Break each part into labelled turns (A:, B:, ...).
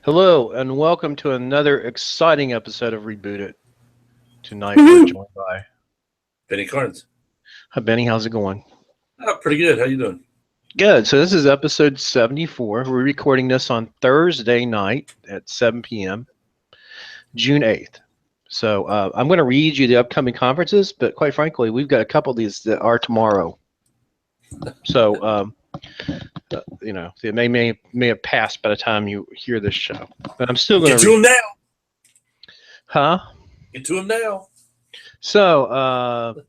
A: Hello, and welcome to another exciting episode of Reboot It. Tonight we're
B: Woohoo!
A: joined by
B: Benny Karnes.
A: Hi Benny. How's it going?
B: Pretty good. How you doing?
A: Good. So this is episode 74. We're recording this on Thursday night at 7 p.m., June 8th. So I'm going to read you the upcoming conferences, but quite frankly, we've got a couple of these that are tomorrow. So they may have passed by the time you hear this show, but I'm still going to
B: Get to
A: read.
B: him now.
A: Huh?
B: Get to him now.
A: So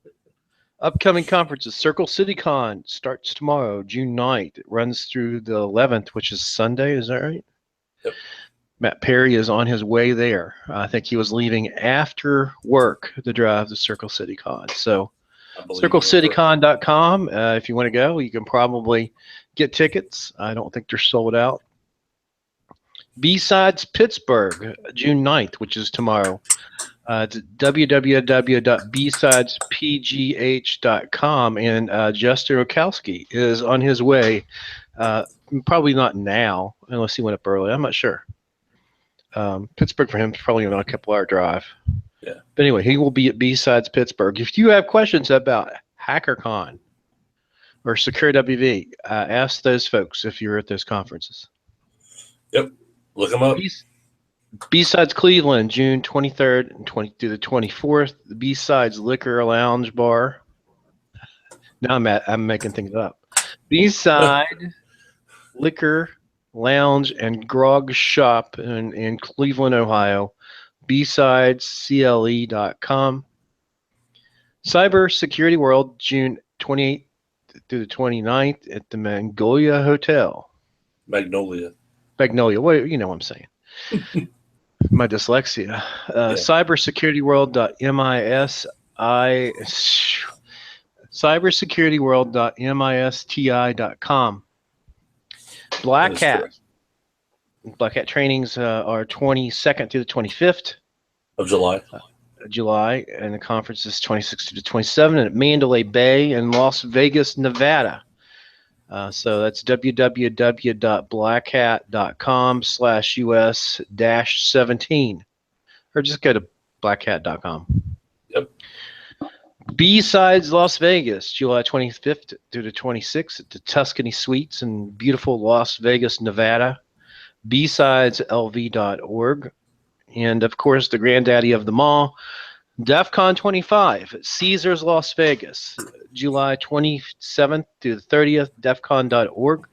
A: upcoming conferences. Circle City Con starts tomorrow, June 9th. It runs through the 11th, which is Sunday. Is that right?
B: Yep.
A: Matt Perry is on his way there. I think he was leaving after work to drive to Circle City Con. So
B: I believe you are correct.
A: CircleCityCon.com. If you want to go, you can probably get tickets. I don't think they're sold out. B-Sides Pittsburgh, June 9th, which is tomorrow. It's www.bsidespgh.com, and Justin Rokowski is on his way. Probably not now, unless he went up early. I'm not sure. Pittsburgh for him is probably about a couple-hour drive.
B: Yeah.
A: But anyway, he will be at B-Sides Pittsburgh. If you have questions about HackerCon or Secure WV, ask those folks if you're at those conferences.
B: Yep. Look them up.
A: B-Sides Cleveland, June 23rd and through the 24th. The B-Sides Liquor Lounge Bar. Now I'm making things up. B-Side Liquor Lounge and Grog Shop in Cleveland, Ohio. B-sidescle.com. Cyber Security World, June 28th through the 29th at the Magnolia Hotel.
B: Magnolia.
A: What you know what I'm saying. My dyslexia. Cybersecurityworld.misti.com. Black Hat. Black Hat trainings are 22nd through the 25th
B: of July.
A: And the conference is 26th to 27th at Mandalay Bay in Las Vegas, Nevada. So that's www.blackhat.com/US-17, or just go to blackhat.com.
B: Yep.
A: B-Sides Las Vegas, July 25th through the 26th at the Tuscany Suites in beautiful Las Vegas, Nevada. BSidesLV.org. And of course, the granddaddy of them all, DEF CON 25 at Caesars Las Vegas, July 27th through the 30th, defcon.org.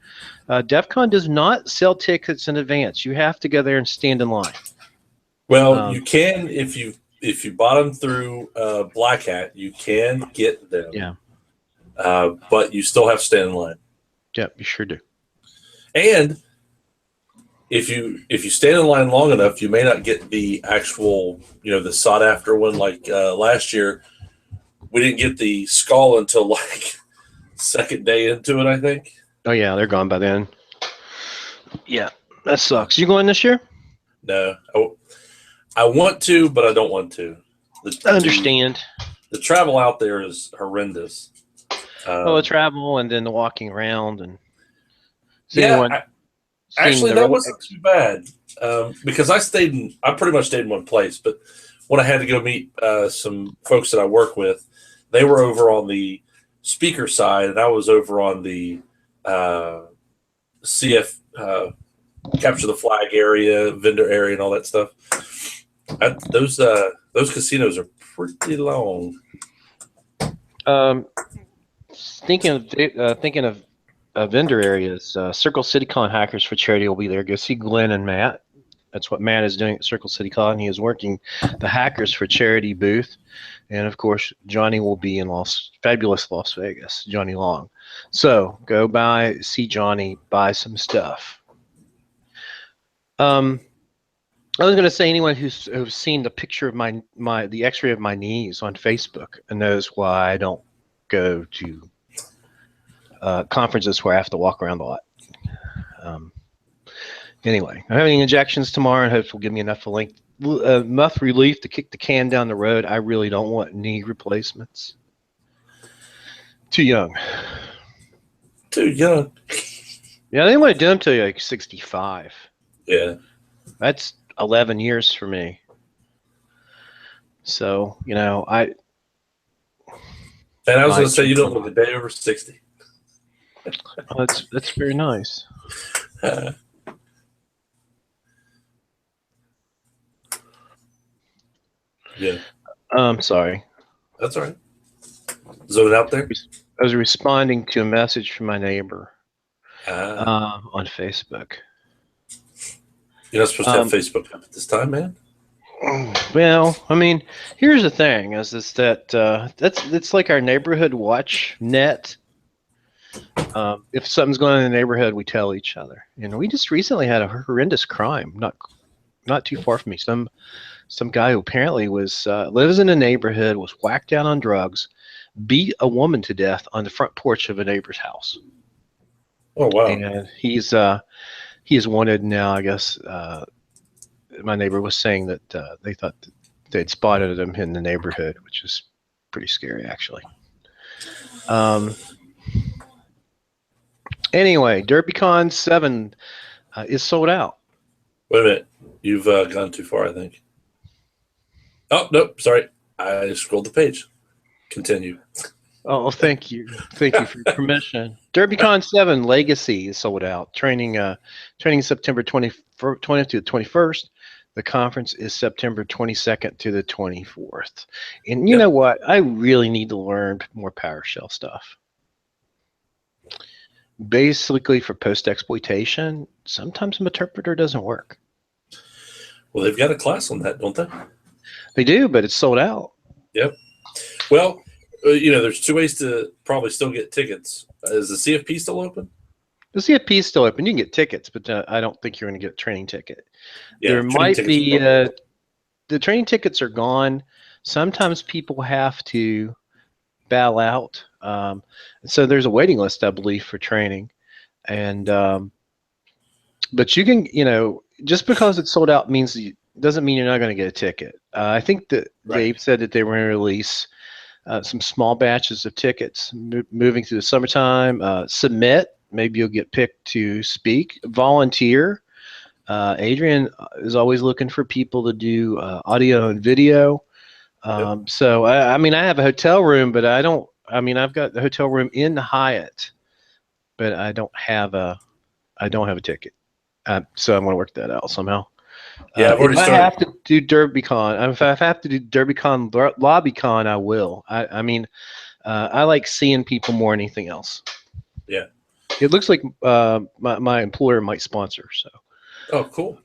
A: DEF CON does not sell tickets in advance. You have to go there and stand in line.
B: Well, you can if you bought them through Black Hat, you can get them.
A: Yeah.
B: But you still have to stand in line.
A: Yep, you sure do.
B: And if you stand in line long enough, you may not get the actual, the sought after one. Like last year, we didn't get the skull until like second day into it, I think.
A: Oh yeah, they're gone by then. Yeah, that sucks. You going this year?
B: No, I want to, but I don't want to.
A: I understand.
B: The travel out there is horrendous.
A: The travel and then the walking around and
B: actually, that wasn't too bad because I pretty much stayed in one place. But when I had to go meet some folks that I work with, they were over on the speaker side, and I was over on the CF capture the flag area, vendor area, and all that stuff. Those casinos are pretty long.
A: Thinking of vendor areas, Circle City Con Hackers for Charity will be there. Go see Glenn and Matt. That's what Matt is doing at Circle City Con. He is working the Hackers for Charity booth. And, of course, Johnny will be in fabulous Las Vegas, Johnny Long. So go by, see Johnny, buy some stuff. I was going to say anyone who's seen the picture of the X-ray of my knees on Facebook and knows why I don't go to conferences where I have to walk around a lot. Anyway, I'm having injections tomorrow, and hopefully will give me enough relief to kick the can down the road. I really don't want knee replacements. Too young.
B: Too young.
A: Yeah, they want to do them till you're like 65.
B: Yeah.
A: That's 11 years for me. So, you know,
B: And I was
A: my
B: going to say, you don't look a day over 60.
A: that's very nice.
B: Yeah,
A: Sorry.
B: that's all right. Zoning out there.
A: I was responding to a message from my neighbor
B: Ah,
A: on Facebook.
B: you're not supposed to have
A: Um,
B: Facebook up at this time, man.
A: well, I mean, here's the thing: is that that's like our neighborhood watch net. If something's going on in the neighborhood, we tell each other. You know, we just recently had a horrendous crime, not too far from me. Some guy who apparently was lives in a neighborhood, was whacked out on drugs, beat a woman to death on the front porch of a neighbor's house,
B: Oh, wow.
A: and he is wanted now. I guess my neighbor was saying that they thought that they'd spotted him in the neighborhood, which is pretty scary, actually. Um, anyway, DerbyCon 7 is sold out.
B: Wait a minute. You've gone too far, I think. Oh, nope. Sorry. I scrolled the page. Continue.
A: Oh, thank you. Thank you for your permission. DerbyCon 7 Legacy is sold out. Training September 20th to the 21st. The conference is September 22nd to the 24th. And you
B: Yep.
A: know what? I really need to learn more PowerShell stuff. Basically, for post exploitation, sometimes an interpreter doesn't work.
B: Well, they've got a class on that, don't they?
A: They do, but it's sold out.
B: Yep. Well, there's two ways to probably still get tickets. Is the CFP still open?
A: The CFP is still open. You can get tickets, but I don't think you're going to get a training ticket.
B: Yeah,
A: There
B: training
A: might
B: tickets are
A: be
B: probably
A: the training tickets are gone. Sometimes people have to bow out. So there's a waiting list, I believe, for training. And but you can, just because it's sold out doesn't mean you're not going to get a ticket. I think that
B: right.
A: Dave said that they were going to release some small batches of tickets moving through the summertime. Submit. Maybe you'll get picked to speak. Volunteer. Adrian is always looking for people to do audio and video.
B: Yep.
A: So I mean, I have a hotel room, but I don't. I mean, I've got the hotel room in the Hyatt, but I don't have a ticket. So I'm going to work that out somehow.
B: Yeah, I've already
A: If I
B: started.
A: have to do DerbyCon, if I have to do DerbyCon LobbyCon, I will. I mean, I like seeing people more than anything else.
B: Yeah.
A: It looks like my employer might sponsor. So.
B: Oh, cool.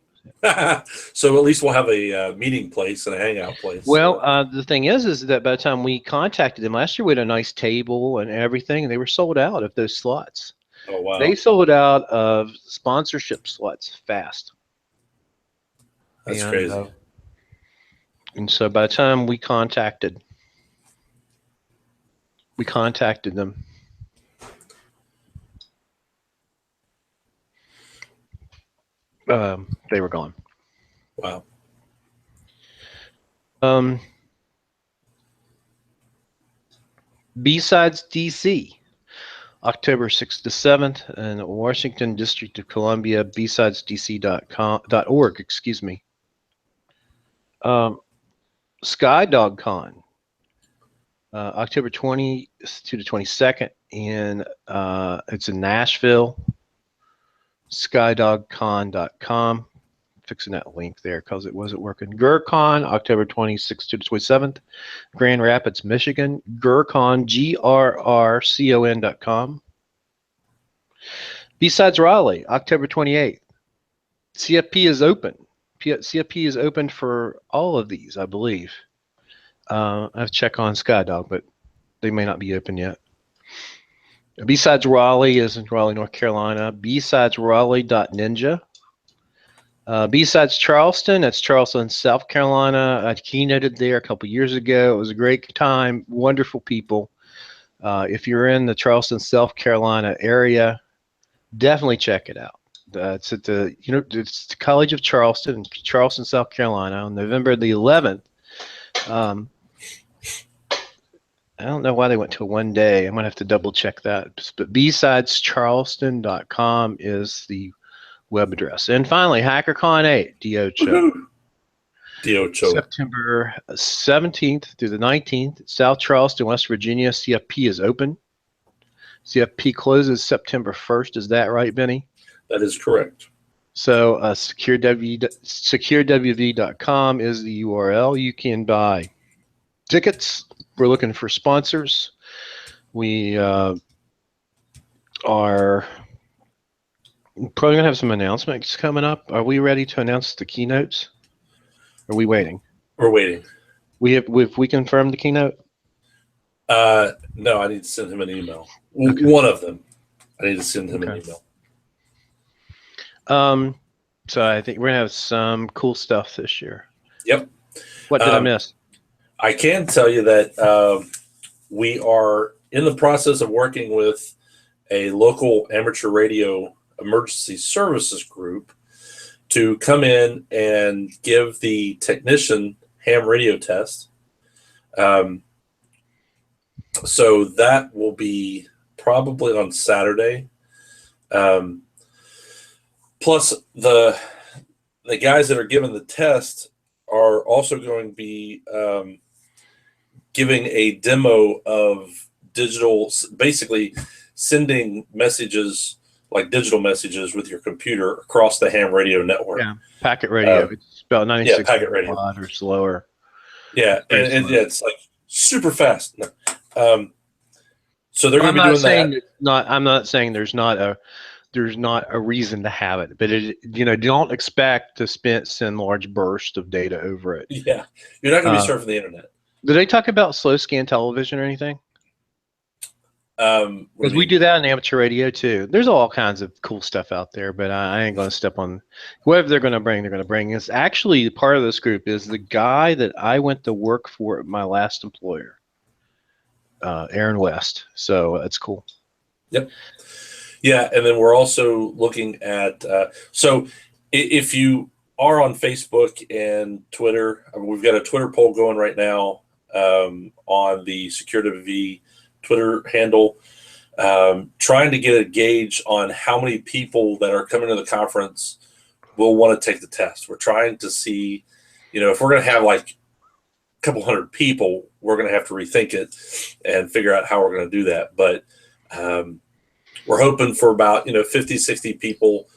B: So at least we'll have a meeting place and a hangout place.
A: Well, the thing is that by the time we contacted them last year, we had a nice table and everything, and they were sold out of those slots.
B: Oh, wow.
A: They sold out of sponsorship slots fast.
B: That's crazy.
A: And so by the time we contacted them, they were gone.
B: Wow.
A: B-Sides DC, October 6th to 7th, in Washington, District of Columbia, bsidesdc.org, excuse me. SkyDogCon, October 20th to the 22nd, it's in Nashville, skydogcon.com. Fixing that link there because it wasn't working. GurCon, October 26th to the 27th, Grand Rapids, Michigan. GurCon, GRRCON.com. B-Sides Raleigh, October 28th. CFP is open. CFP is open for all of these, I believe. I have to check on Skydog, but they may not be open yet. B-Sides Raleigh is in Raleigh, North Carolina. B-Sides Raleigh.ninja. B-Sides Charleston, that's Charleston, South Carolina. I keynoted there a couple years ago. It was a great time, wonderful people. If you're in the Charleston, South Carolina area, definitely check it out. It's at it's the College of Charleston, South Carolina, on November the 11th. I don't know why they went to one day. I'm gonna have to double check that. But bsidescharleston.com is the web address. And finally, HackerCon 8, DOCHO.
B: DOCHO.
A: September 17th through the 19th, South Charleston, West Virginia. CFP is open. CFP closes September 1st. Is that right, Benny?
B: That is correct.
A: So securewv.com is the URL. You can buy tickets. We're looking for sponsors. We are probably going to have some announcements coming up. Are we ready to announce the keynotes? Are we waiting?
B: We're waiting.
A: We confirmed the keynote?
B: No, I need to send him an email. Okay. One of them. I need to send him an email.
A: So I think we're going to have some cool stuff this year.
B: Yep.
A: What did I miss?
B: I can tell you that we are in the process of working with a local amateur radio emergency services group to come in and give the technician ham radio test. So that will be probably on Saturday. Plus the guys that are giving the test are also going to be giving a demo of digital, basically sending messages like digital messages with your computer across the ham radio network.
A: Yeah, packet radio. It's about 96
B: packet radio
A: or slower.
B: Yeah, and it's like super fast. So they're going to be doing that.
A: I'm not saying there's not a reason to have it, but don't expect to send large bursts of data over it.
B: Yeah, you're not going to be surfing the internet.
A: Did they talk about slow scan television or anything? Because we do that on amateur radio too. There's all kinds of cool stuff out there, but I ain't going to step on whatever they're going to bring. They're going to bring. It's actually part of this group is the guy that I went to work for at my last employer, Aaron West. So that's cool.
B: Yep. Yeah, and then we're also looking at so if you are on Facebook and Twitter, we've got a Twitter poll going right now on the SecureWV Twitter handle, trying to get a gauge on how many people that are coming to the conference will want to take the test. We're trying to see, if we're going to have like a couple hundred people, we're going to have to rethink it and figure out how we're going to do that. But we're hoping for about, 50, 60 people.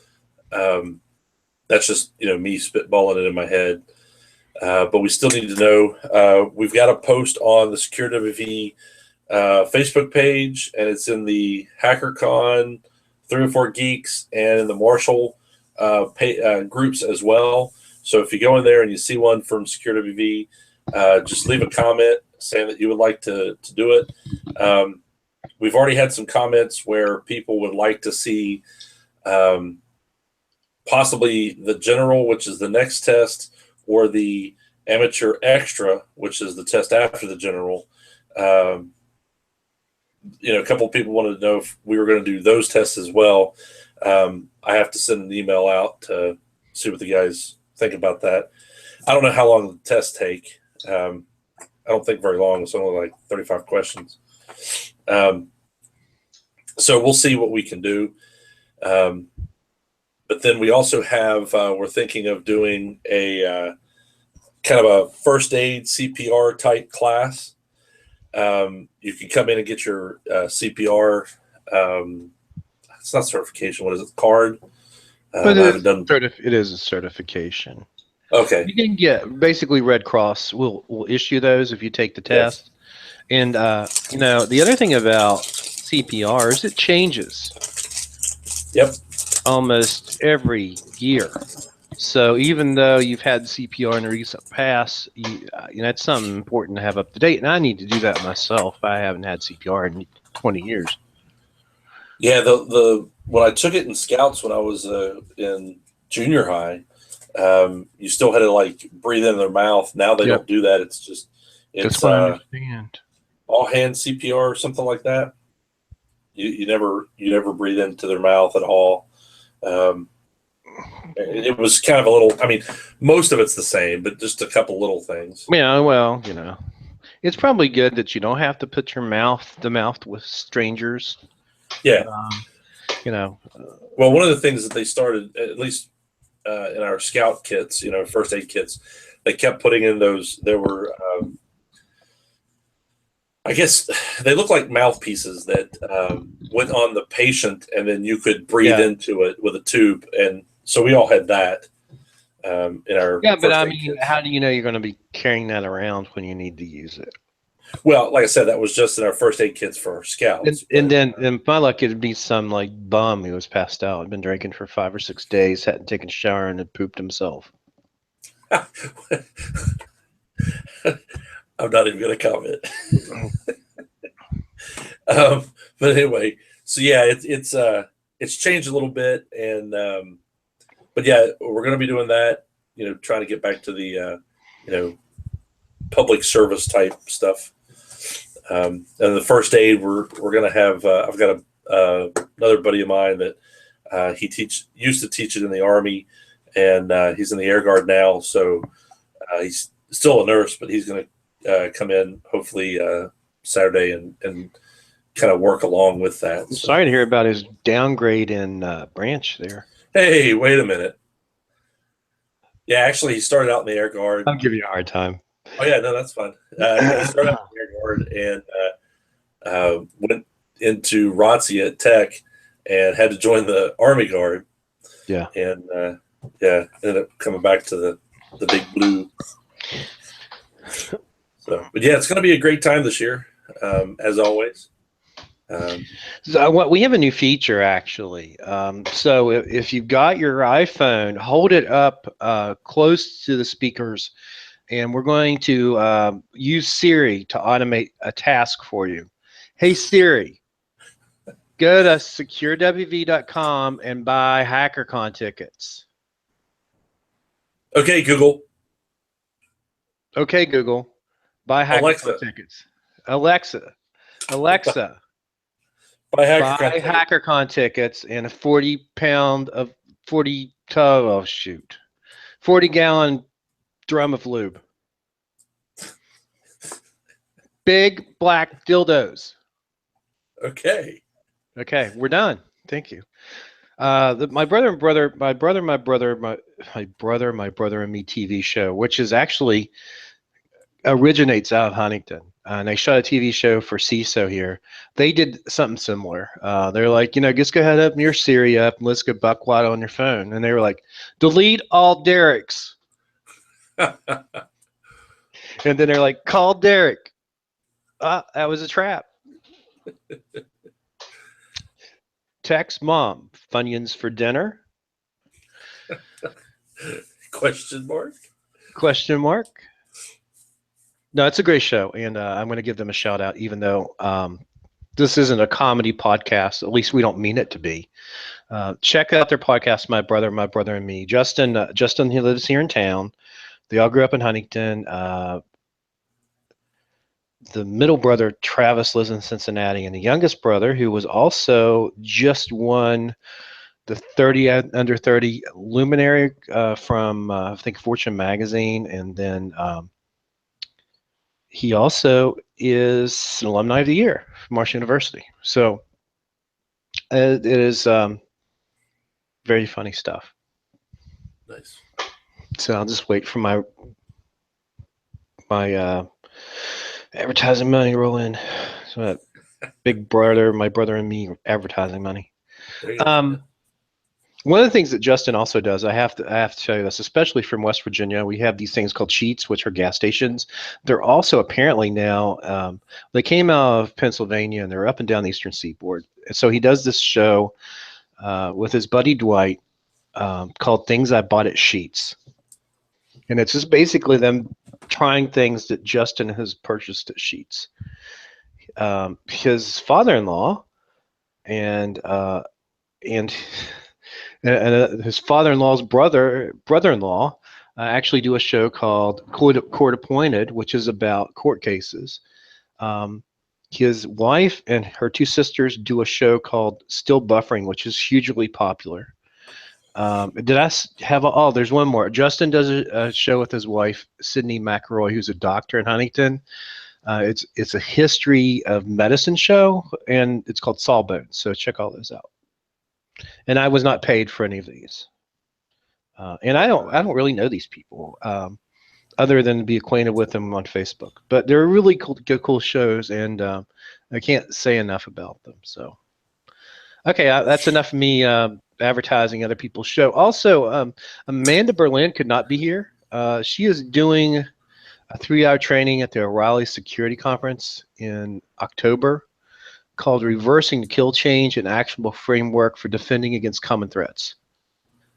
B: That's just, me spitballing it in my head. But we still need to know. We've got a post on the SecureWV Facebook page, and it's in the HackerCon 304 Geeks and in the Marshall groups as well. So if you go in there and you see one from SecureWV, just leave a comment saying that you would like to do it. We've already had some comments where people would like to see possibly the general, which is the next test, or the amateur extra, which is the test after the general. A couple of people wanted to know if we were going to do those tests as well. I have to send an email out to see what the guys think about that. I don't know how long the tests take. I don't think very long. It's only like 35 questions. So we'll see what we can do. But then we also have, we're thinking of doing a kind of a first aid CPR type class. You can come in and get your CPR. It's not certification. What is it? Card.
A: But it is a certification.
B: Okay.
A: You can get basically Red Cross will issue those if you take the test. Yes. And the other thing about CPR is it changes.
B: Yep.
A: Almost every year. So even though you've had CPR in a recent past, that's something important to have up to date. And I need to do that myself. I haven't had CPR in 20 years.
B: Yeah, when I took it in Scouts when I was in junior high, you still had to like breathe in their mouth. Now they don't do that. It's
A: that's what I understand.
B: All hand CPR or something like that. You never breathe into their mouth at all. It was kind of a little. I mean, most of it's the same, but just a couple little things.
A: Yeah, well, it's probably good that you don't have to put your mouth to mouth with strangers.
B: Yeah.
A: you know.
B: Well, one of the things that they started, at least in our scout kits, first aid kits, they kept putting in those. There were, I guess, they look like mouthpieces that went on the patient, and then you could breathe
A: Yeah.
B: into it with a tube. And so we all had that in our
A: Yeah, but
B: first
A: I
B: aid
A: mean,
B: kits.
A: how do you know you're going to be carrying that around when you need to use it?
B: Well, like I said, that was just in our first aid kits for our
A: And,
B: scouts.
A: and
B: But
A: then, in my luck, it'd be some like bum who was passed out, had been drinking for 5 or 6 days, hadn't taken a shower, and had pooped himself.
B: I'm not even going to comment. But anyway, so yeah, it's changed a little bit, and but yeah, we're going to be doing that. Trying to get back to the public service type stuff. And the first aid, we're going to have. I've got another buddy of mine that he used to teach it in the Army, and he's in the Air Guard now. So he's still a nurse, but he's going to come in hopefully Saturday and kind of work along with that.
A: I'm sorry to hear about his downgrade in branch there.
B: Hey, wait a minute. Yeah, actually, he started out in the Air Guard.
A: I'll give you a hard time.
B: Oh yeah, no, that's fine. He started out in the Air Guard and went into ROTC at Tech and had to join the Army Guard.
A: Yeah.
B: And ended up coming back to the Big Blue. So, but yeah, it's going to be a great time this year, as always.
A: So we have a new feature actually. So if you've got your iPhone, hold it up close to the speakers, and we're going to use Siri to automate a task for you. Hey Siri, go to securewv.com and buy HackerCon tickets.
B: Okay, Google.
A: Okay, Google, buy HackerCon tickets. Alexa.
B: Buy
A: HackerCon tickets and a 40-gallon drum of lube. Big black dildos.
B: Okay,
A: we're done. Thank you. My brother and me TV show, which is actually originates out of Huntington. And they shot a TV show for CISO here. They did something similar. They're like, just go ahead, open your Siri up, and let's go buck wild on your phone. And they were like, delete all Derek's. And then they're like, call Derek. That was a trap. Text mom, Funyuns for dinner?
B: Question mark?
A: No, it's a great show, and I'm going to give them a shout out, even though this isn't a comedy podcast. At least we don't mean it to be. Check out their podcast, My Brother and Me. Justin, he lives here in town. They all grew up in Huntington. The middle brother, Travis, lives in Cincinnati, and the youngest brother, who was also just won the 30 under 30 luminary from I think Fortune magazine, and then he also is an alumni of the year from Marshall University. So it is very funny stuff.
B: Nice.
A: So I'll just wait for my advertising money to roll in. So big brother, My Brother and Me advertising money. One of the things that Justin also does, I have to tell you this, especially from West Virginia, we have these things called cheats, which are gas stations. They're also apparently now, they came out of Pennsylvania and they're up and down the Eastern Seaboard. And so he does this show with his buddy Dwight called Things I Bought at Sheets. And it's just basically them trying things that Justin has purchased at Sheets. His father-in-law and his father-in-law's brother-in-law actually do a show called Court Appointed, which is about court cases. His wife and her two sisters do a show called Still Buffering, which is hugely popular. Did I have there's one more. Justin does a show with his wife, Sydney McElroy, who's a doctor in Huntington. It's a history of medicine show, and it's called Sawbones. So check all those out. And I was not paid for any of these. And I don't really know these people, other than to be acquainted with them on Facebook. But they're really cool shows, and I can't say enough about them. So, okay, that's enough of me advertising other people's show. Also, Amanda Berlin could not be here. She is doing a 3-hour training at the O'Reilly Security Conference in October called Reversing the Kill Change, an Actionable Framework for Defending Against Common Threats.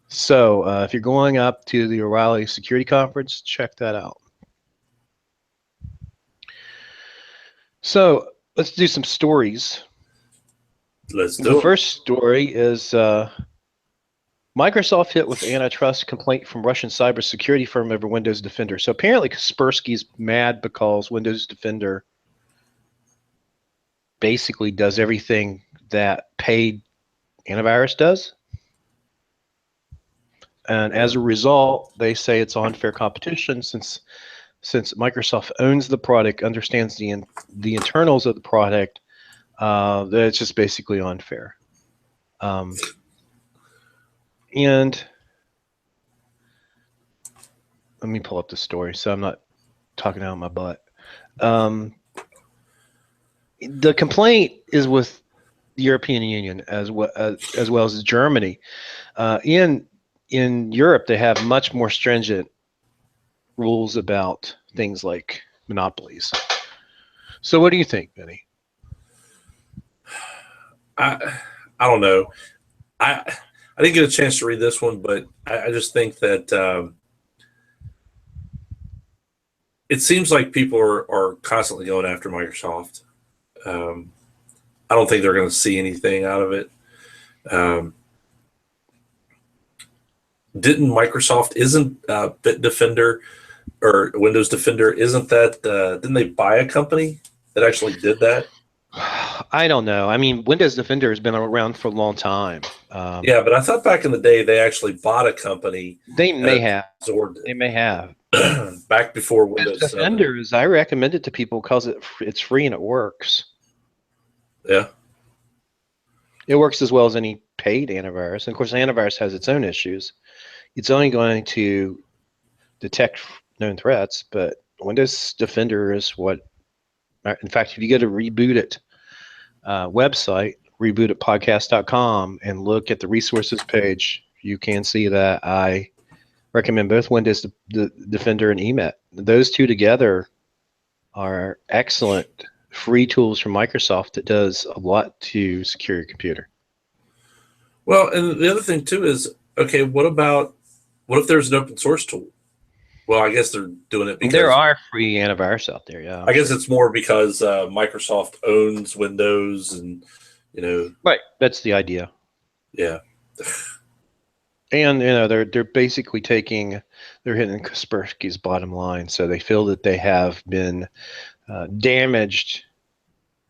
A: So if you're going up to the O'Reilly Security Conference, check that out. So let's do some stories.
B: Let's do
A: The
B: it.
A: first story is Microsoft hit with antitrust complaint from Russian cybersecurity firm over Windows Defender. So apparently Kaspersky's mad because Windows Defender basically does everything that paid antivirus does. And as a result, they say it's unfair competition since Microsoft owns the product, understands the internals of the product, that it's just basically unfair. And let me pull up the story so I'm not talking out of my butt. The complaint is with the European Union as well as Germany. In Europe, they have much more stringent rules about things like monopolies. So what do you think, Benny?
B: I don't know. I didn't get a chance to read this one, but I just think that it seems like people are constantly going after Microsoft. I don't think they're going to see anything out of it. Didn't Microsoft, isn't Bitdefender or Windows Defender, isn't that, didn't they buy a company that actually did that?
A: I don't know. I mean, Windows Defender has been around for a long time.
B: Yeah, but I thought back in the day they actually bought a company.
A: They may have.
B: Absorbed it.
A: They may have.
B: Back before Windows
A: Defender is, I recommend it to people because it's free and it works.
B: Yeah.
A: It works as well as any paid antivirus. And of course, antivirus has its own issues. It's only going to detect known threats, but Windows Defender is what. In fact, if you go to Reboot It website, rebootitpodcast.com, and look at the resources page, you can see that I recommend both Windows Defender and EMET. Those two together are excellent free tools from Microsoft that does a lot to secure your computer.
B: Well, and the other thing too is, okay, what if there's an open source tool? Well, I guess they're doing it because
A: there are free antivirus out there. Yeah,
B: I guess it's more because Microsoft owns Windows, and
A: right. That's the idea.
B: Yeah,
A: and they're basically hitting Kaspersky's bottom line, so they feel that they have been damaged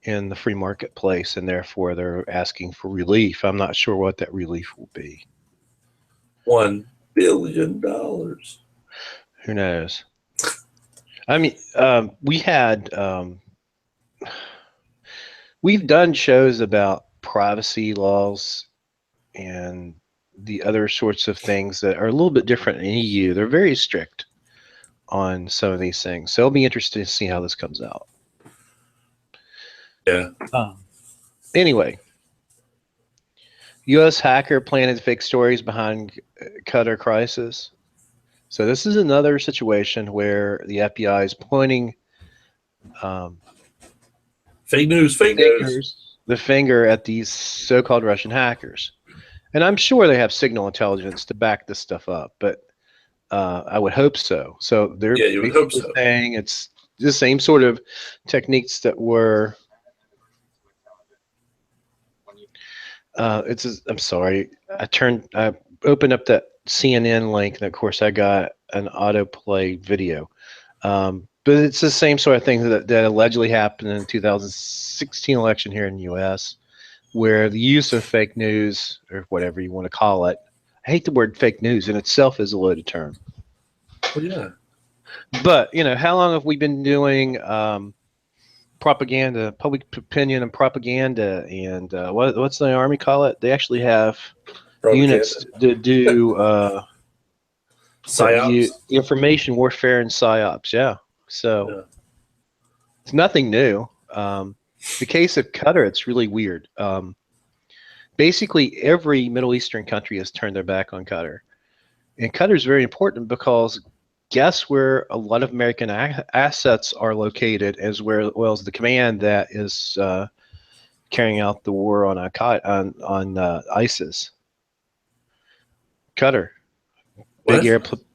A: in the free marketplace, and therefore they're asking for relief. I'm not sure what that relief will be.
B: $1 billion.
A: Who knows? I mean, we've done shows about privacy laws and the other sorts of things that are a little bit different in EU. They're very strict on some of these things. So it'll be interesting to see how this comes out.
B: Yeah.
A: Anyway, U.S. hacker planted fake stories behind Qatar crisis. So this is another situation where the FBI is pointing
B: fake news,
A: the finger at these so-called Russian hackers. And I'm sure they have signal intelligence to back this stuff up, but I would hope so. So they're saying it's the same sort of techniques that were. I'm sorry. I opened up that CNN link, and of course I got an autoplay video. But it's the same sort of thing that allegedly happened in the 2016 election here in the U.S., where the use of fake news, or whatever you want to call it, I hate the word fake news in itself is a loaded term.
B: Well, yeah.
A: But, how long have we been doing propaganda, public opinion and propaganda, and what's the Army call it? They actually have
B: Propaganda.
A: units to do
B: Psyops.
A: information warfare and psyops. Yeah, so
B: Yeah.
A: it's nothing new. The case of Qatar, it's really weird. Basically, every Middle Eastern country has turned their back on Qatar, and Qatar is very important because guess where a lot of American assets are located, as well as the command that is carrying out the war on ISIS. Qatar, big
B: What?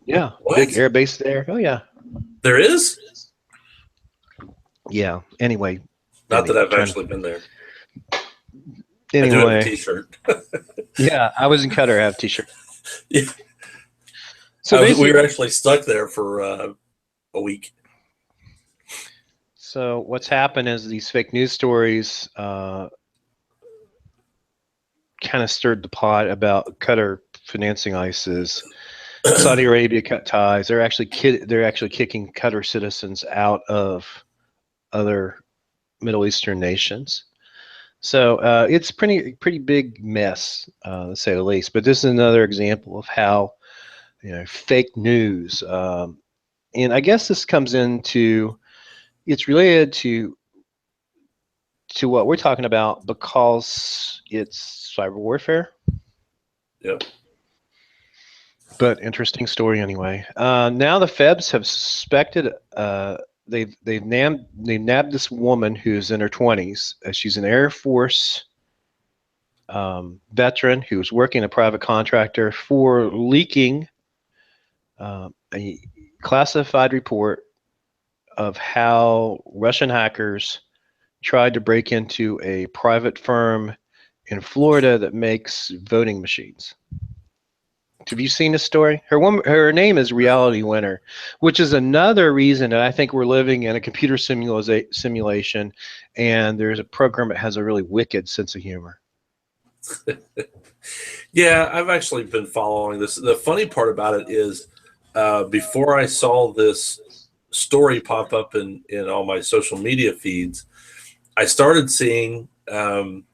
A: yeah, big
B: What?
A: air base there. Oh yeah,
B: There is?
A: yeah. Anyway,
B: Not that I've
A: trying.
B: actually been there. I do have a
A: Anyway,
B: T-shirt.
A: yeah, I was in Qatar. I have a T-shirt.
B: Yeah.
A: So
B: We
A: basically,
B: were actually stuck there for a week.
A: so what's happened is these fake news stories kind of stirred the pot about Qatar financing ISIS. Saudi Arabia cut ties. They're actually kicking Qatar citizens out of other Middle Eastern nations. So it's pretty big mess, to say the least. But this is another example of how fake news. And I guess this comes into it's related to what we're talking about because it's cyber warfare.
B: Yep.
A: But interesting story anyway. Now the Feds have suspected. They've nabbed this woman who's in her 20s. She's an Air Force veteran who was working a private contractor for leaking a classified report of how Russian hackers tried to break into a private firm in Florida that makes voting machines. Have you seen this story? Her name is Reality Winner, which is another reason that I think we're living in a computer simulation, and there's a program that has a really wicked sense of humor.
B: Yeah, I've actually been following this. The funny part about it is, before I saw this story pop up in all my social media feeds, I started seeing, and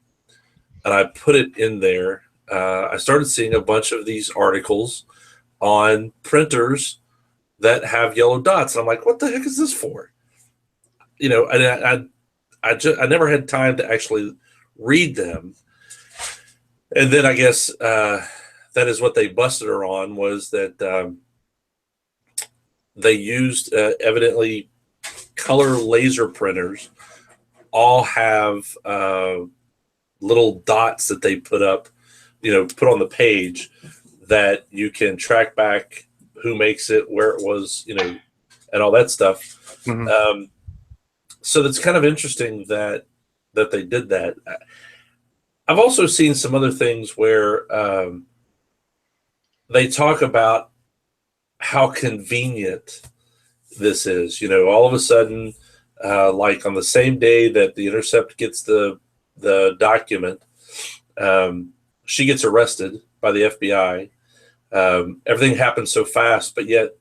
B: I put it in there. I started seeing a bunch of these articles on printers that have yellow dots. And I'm like, what the heck is this for? And I never had time to actually read them. And then I guess that is what they busted her on, was that they used evidently color laser printers all have little dots that they put on the page that you can track back who makes it, where it was, and all that stuff.
A: Mm-hmm.
B: So that's kind of interesting that they did that. I've also seen some other things where they talk about how convenient this is. All of a sudden, like on the same day that the Intercept gets the document, she gets arrested by the FBI. Everything happens so fast, but yet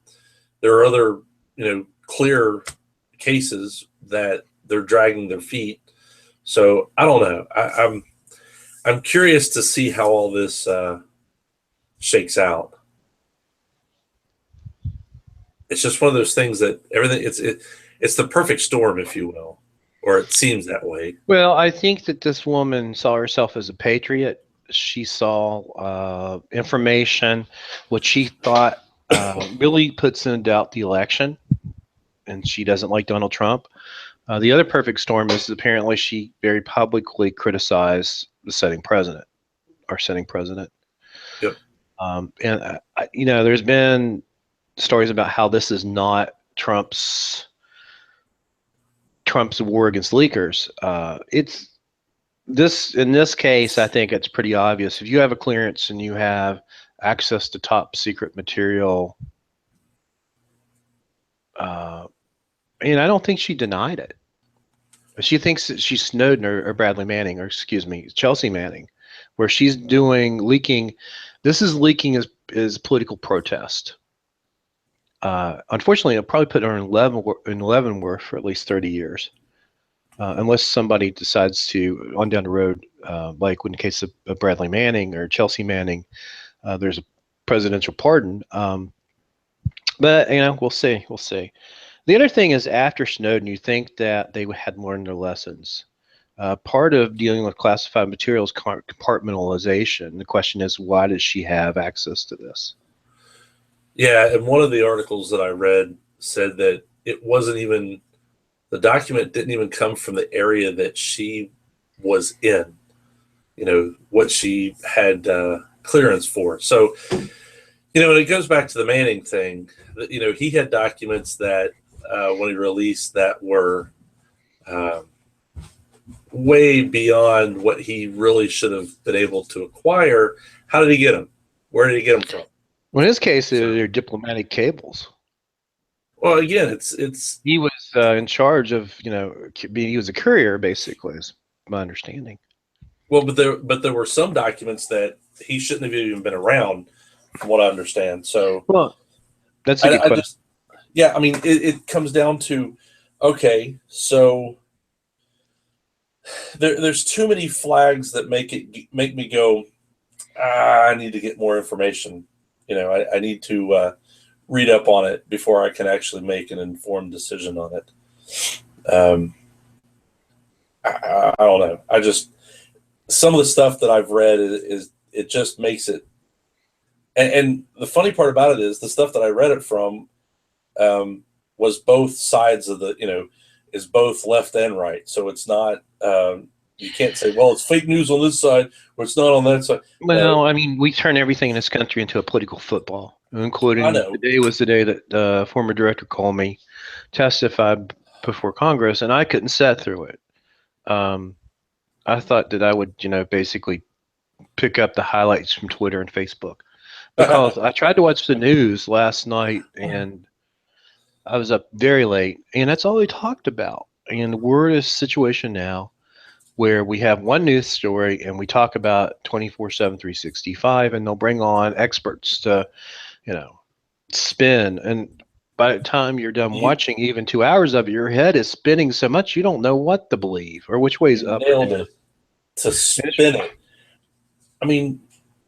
B: there are other, clear cases that they're dragging their feet. So I don't know. I'm curious to see how all this shakes out. It's just one of those things that everything it's the perfect storm, if you will, or it seems that way.
A: Well, I think that this woman saw herself as a patriot. She saw information, what she thought really puts in doubt the election, and she doesn't like Donald Trump. The other perfect storm is apparently she very publicly criticized the sitting president.
B: Yep.
A: And there's been stories about how this is not Trump's war against leakers. In this case, I think it's pretty obvious. If you have a clearance and you have access to top secret material, I don't think she denied it. She thinks that she's Snowden or Bradley Manning, or excuse me, Chelsea Manning, where she's doing leaking. This is leaking as political protest. Unfortunately, it'll probably put her in Leavenworth for at least 30 years. unless somebody decides to, on down the road, like in the case of Bradley Manning or Chelsea Manning, there's a presidential pardon. But we'll see. We'll see. The other thing is, after Snowden, you think that they had learned their lessons. Part of dealing with classified materials is compartmentalization. The question is, why does she have access to this?
B: Yeah, and one of the articles that I read said that it wasn't even the document didn't even come from the area that she was in. What she had clearance for. So, and it goes back to the Manning thing. He had documents that when he released that were way beyond what he really should have been able to acquire. How did he get them? Where did he get them from?
A: Well, in his case, they're diplomatic cables.
B: Well, again, it's
A: he was in charge of he was a courier, basically, is my understanding.
B: Well, but there were some documents that he shouldn't have even been around, from what I understand. So,
A: well, that's a good question.
B: I mean, it comes down to, okay, so there's too many flags that make me go, I need to get more information. I need to read up on it before I can actually make an informed decision on it. I don't know. Some of the stuff that I've read is it just makes it. And the funny part about it is the stuff that I read it from was both sides of is both left and right. So it's not, you can't say, well, it's fake news on this side or it's not on that side.
A: Well, I mean, we turn everything in this country into a political football, including today was the day that the former director called me, testified before Congress, and I couldn't sit through it. I thought that I would, basically pick up the highlights from Twitter and Facebook, because I tried to watch the news last night and I was up very late, and that's all they talked about. And we're in a situation now where we have one news story and we talk about 24/7, 365, and they'll bring on experts to, spin. And by the time you're done watching even 2 hours of it, your head is spinning so much you don't know what to believe or which way's up.
B: Nailed it. To spin it. I mean,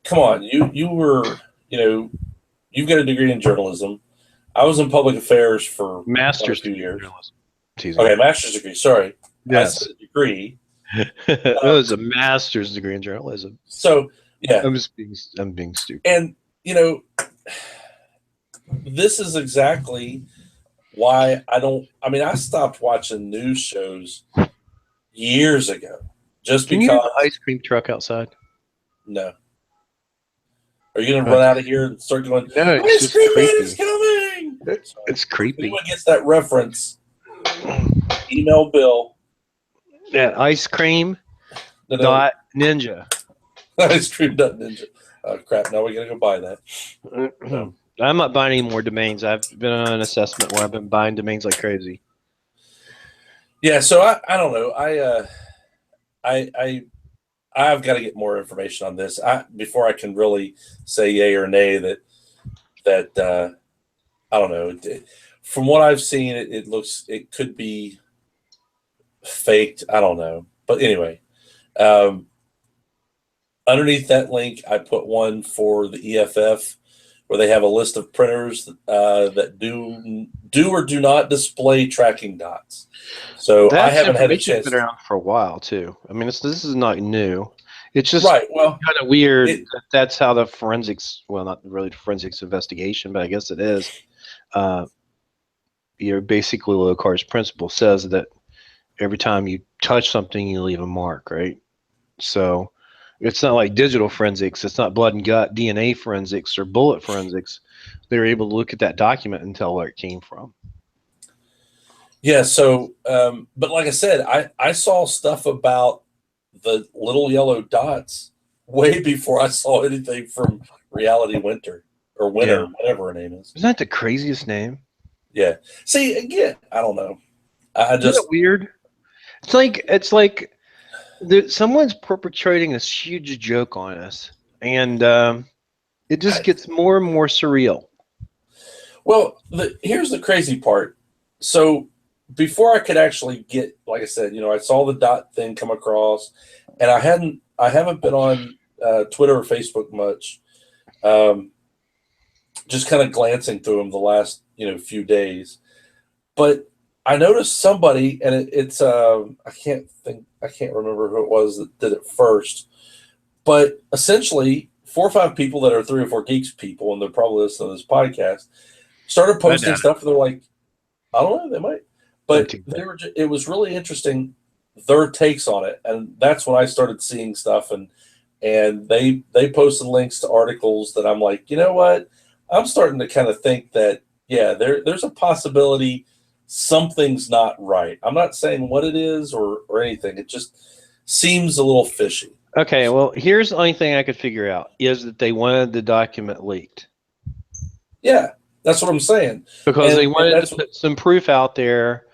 B: come on. You were, you've got a degree in journalism. I was in public affairs for
A: master's
B: a few years.
A: Okay,
B: master's degree. Sorry.
A: Yes.
B: I said degree.
A: It was a master's degree in journalism.
B: So yeah,
A: I'm being stupid.
B: And this is exactly why I stopped watching news shows years ago. Just
A: Can
B: because.
A: you have an ice cream truck outside?
B: No. Are you going to run out of here and start going,
A: no,
B: ice cream man is coming?
A: It's creepy.
B: If anyone gets that reference, email Bill.
A: Yeah, ice cream dot ninja.
B: Ice cream dot ninja. Crap, now we got to go buy that.
A: No. I'm not buying any more domains. I've been on an assessment where I've been buying domains like crazy.
B: Yeah, so I don't know. I've got to get more information on this before I can really say yay or nay that I don't know. From what I've seen, it could be faked. I don't know. But anyway, underneath that link, I put one for the EFF where they have a list of printers that do or do not display tracking dots. So I haven't had a chance.
A: Been around for a while too. I mean, this is not new. It's just
B: right. Well,
A: kind of weird that's how the forensics. Well, not really forensics investigation, but I guess it is. Basically Locar's principle says that every time you touch something, you leave a mark, right? So it's not like digital forensics. It's not blood and gut DNA forensics or bullet forensics. They're able to look at that document and tell where it came from.
B: Yeah. So, but like I said, I saw stuff about the little yellow dots way before I saw anything from Reality Winter or Winter, whatever her name is.
A: Isn't that the craziest name?
B: Yeah. See, again, I don't know. I just
A: Isn't it weird. It's like someone's perpetrating this huge joke on us, and it just gets more and more surreal.
B: Well, here's the crazy part. So before I could actually get, like I said, I saw the dot thing come across, and I haven't been on Twitter or Facebook much. Just kind of glancing through them the last few days, but I noticed somebody, and it's I can't remember who it was that did it first, but essentially 4 or 5 people that are 3 or 4 geeks people, and they're probably listening to this podcast, started posting stuff. And they're like, I don't know, they might, but it was really interesting their takes on it, and that's when I started seeing stuff, and they posted links to articles that I'm like, you know what, I'm starting to kind of think that there's a possibility something's not right. I'm not saying what it is or anything. It just seems a little fishy.
A: Okay, well, here's the only thing I could figure out is that they wanted the document leaked.
B: Yeah, that's what I'm saying.
A: Because they wanted to put some proof out there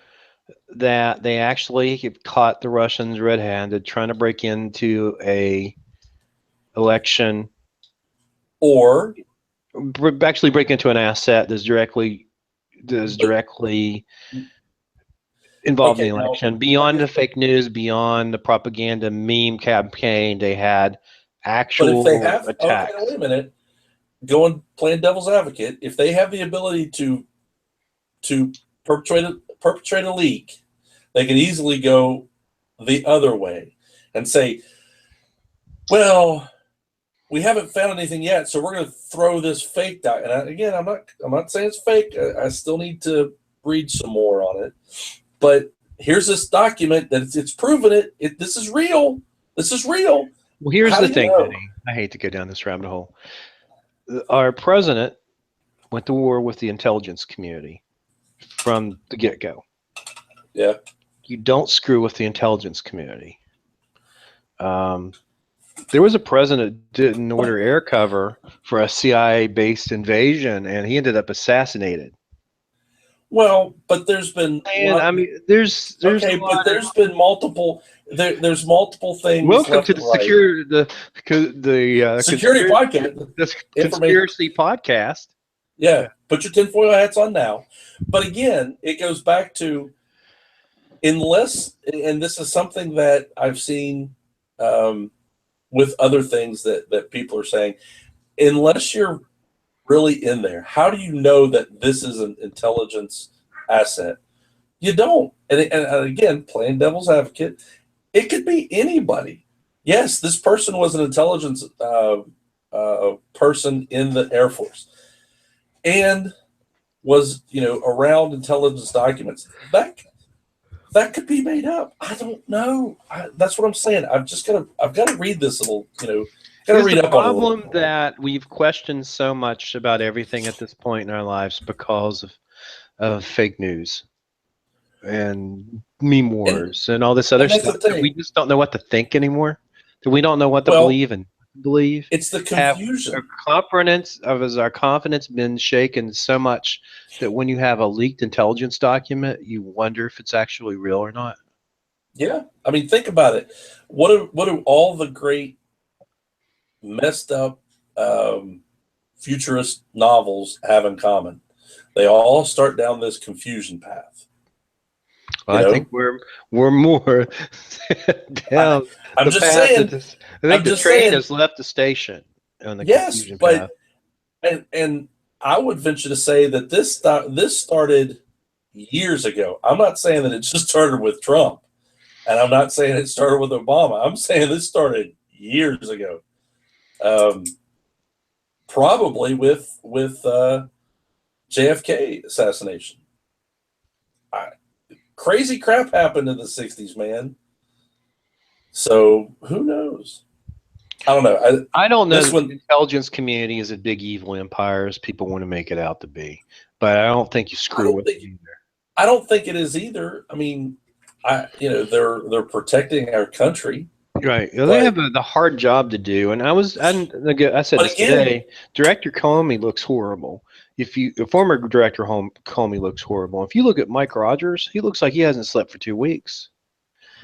A: that they actually caught the Russians red-handed trying to break into a election,
B: or
A: actually break into an asset that's directly involved in the election. Beyond the fake news, beyond the propaganda meme campaign, they had actual attacks.
B: Okay, wait a minute. Playing devil's advocate, if they have the ability to perpetrate a leak, they can easily go the other way and say, well, we haven't found anything yet, so we're going to throw this fake doc. And again, I'm not saying it's fake. I still need to read some more on it. But here's this document that it's proven it. This is real. This is real.
A: Well, here's the thing, Benny. I hate to go down this rabbit hole. Our president went to war with the intelligence community from the get-go.
B: Yeah.
A: You don't screw with the intelligence community. There was a president that didn't order air cover for a CIA-based invasion, and he ended up assassinated.
B: Well, but there's been.
A: There's
B: been multiple. There's multiple things.
A: Welcome to the
B: security podcast.
A: The conspiracy podcast.
B: Yeah, put your tinfoil hats on now. But again, it goes back to unless, and this is something that I've seen with other things that people are saying, unless you're really in there, how do you know that this is an intelligence asset? You don't. And again, playing devil's advocate, it could be anybody. Yes, this person was an intelligence person in the Air Force and was around intelligence documents. That could be made up. I don't know. That's what I'm saying. I've got to read this a little. Got to read up on it. The problem
A: that we've questioned so much about everything at this point in our lives because of fake news and meme wars and all this other stuff. We just don't know what to think anymore. We don't know what to believe and believe.
B: It's the confusion.
A: Has our confidence been shaken so much that when you have a leaked intelligence document, you wonder if it's actually real or not?
B: Yeah, I mean, think about it. What do all the great messed up futurist novels have in common? They all start down this confusion path.
A: Well, I think we're more down.
B: I'm just saying.
A: I think the train has left the station on the confusion path.
B: And I would venture to say that this started years ago. I'm not saying that it just started with Trump, and I'm not saying it started with Obama. I'm saying this started years ago. Probably with JFK assassination. Crazy crap happened in the 60s, man. So who knows? I don't know.
A: I don't know. The intelligence community is a big evil empire as people want to make it out to be, but I don't think you screw with it either.
B: I don't think it is either. I mean, they're protecting our country.
A: Right. They have the hard job to do. And I said this today, Director Comey looks horrible. Former Director Comey looks horrible. If you look at Mike Rogers, he looks like he hasn't slept for 2 weeks.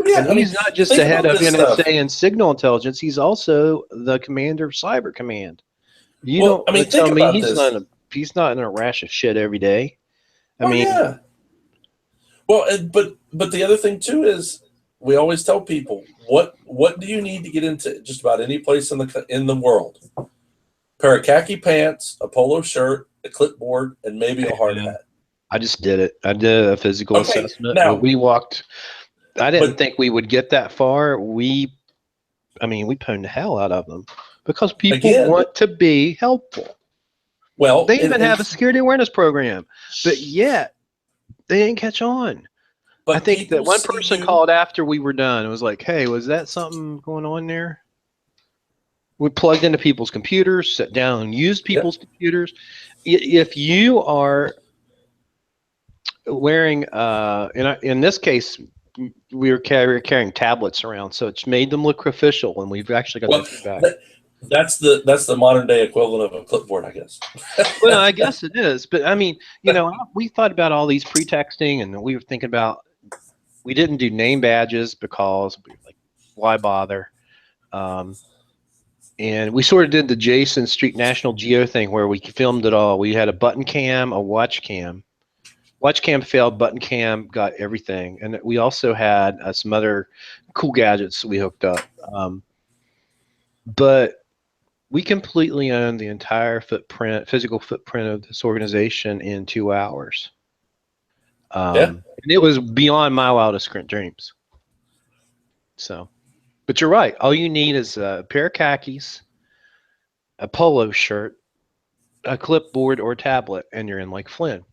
B: Yeah,
A: and he's not just the head of NSA and signal intelligence, he's also the commander of Cyber Command. He's not in a rash of shit every day.
B: Well, but the other thing too is we always tell people what do you need to get into just about any place in the world? Pair of khaki pants, a polo shirt, a clipboard, and maybe a hard
A: Yeah.
B: hat.
A: I just did it. I did a physical
B: Okay,
A: assessment, but
B: now,
A: we walked. I didn't
B: but
A: think we would get that far. We pwned the hell out of them because people
B: again,
A: want to be helpful.
B: well,
A: They even have a security awareness program, but yet they didn't catch on. I
B: but
A: think that
B: people
A: one
B: see
A: person
B: you.
A: called after we were done. It was like, "Hey, was that something going on there?" We plugged into people's computers, sat down and used
B: Yep.
A: people's computers. If you are wearing, in this case, we were carrying tablets around, so it's made them look official, and we've actually got
B: Well,
A: that feedback.
B: that's the modern day equivalent of a clipboard, I guess.
A: Well, I guess it is, but I mean, we thought about all these pretexting, and we were thinking about we didn't do name badges because we were like, why bother? And we sort of did the Jason Street National Geo thing where we filmed it all. We had a button cam, a watch cam. Watch cam failed, button cam got everything. And we also had some other cool gadgets we hooked up. But we completely owned the entire physical footprint of this organization in 2 hours.
B: Yeah.
A: And it was beyond my wildest dreams. So, but you're right. All you need is a pair of khakis, a polo shirt, a clipboard or tablet, and you're in Lake Flynn.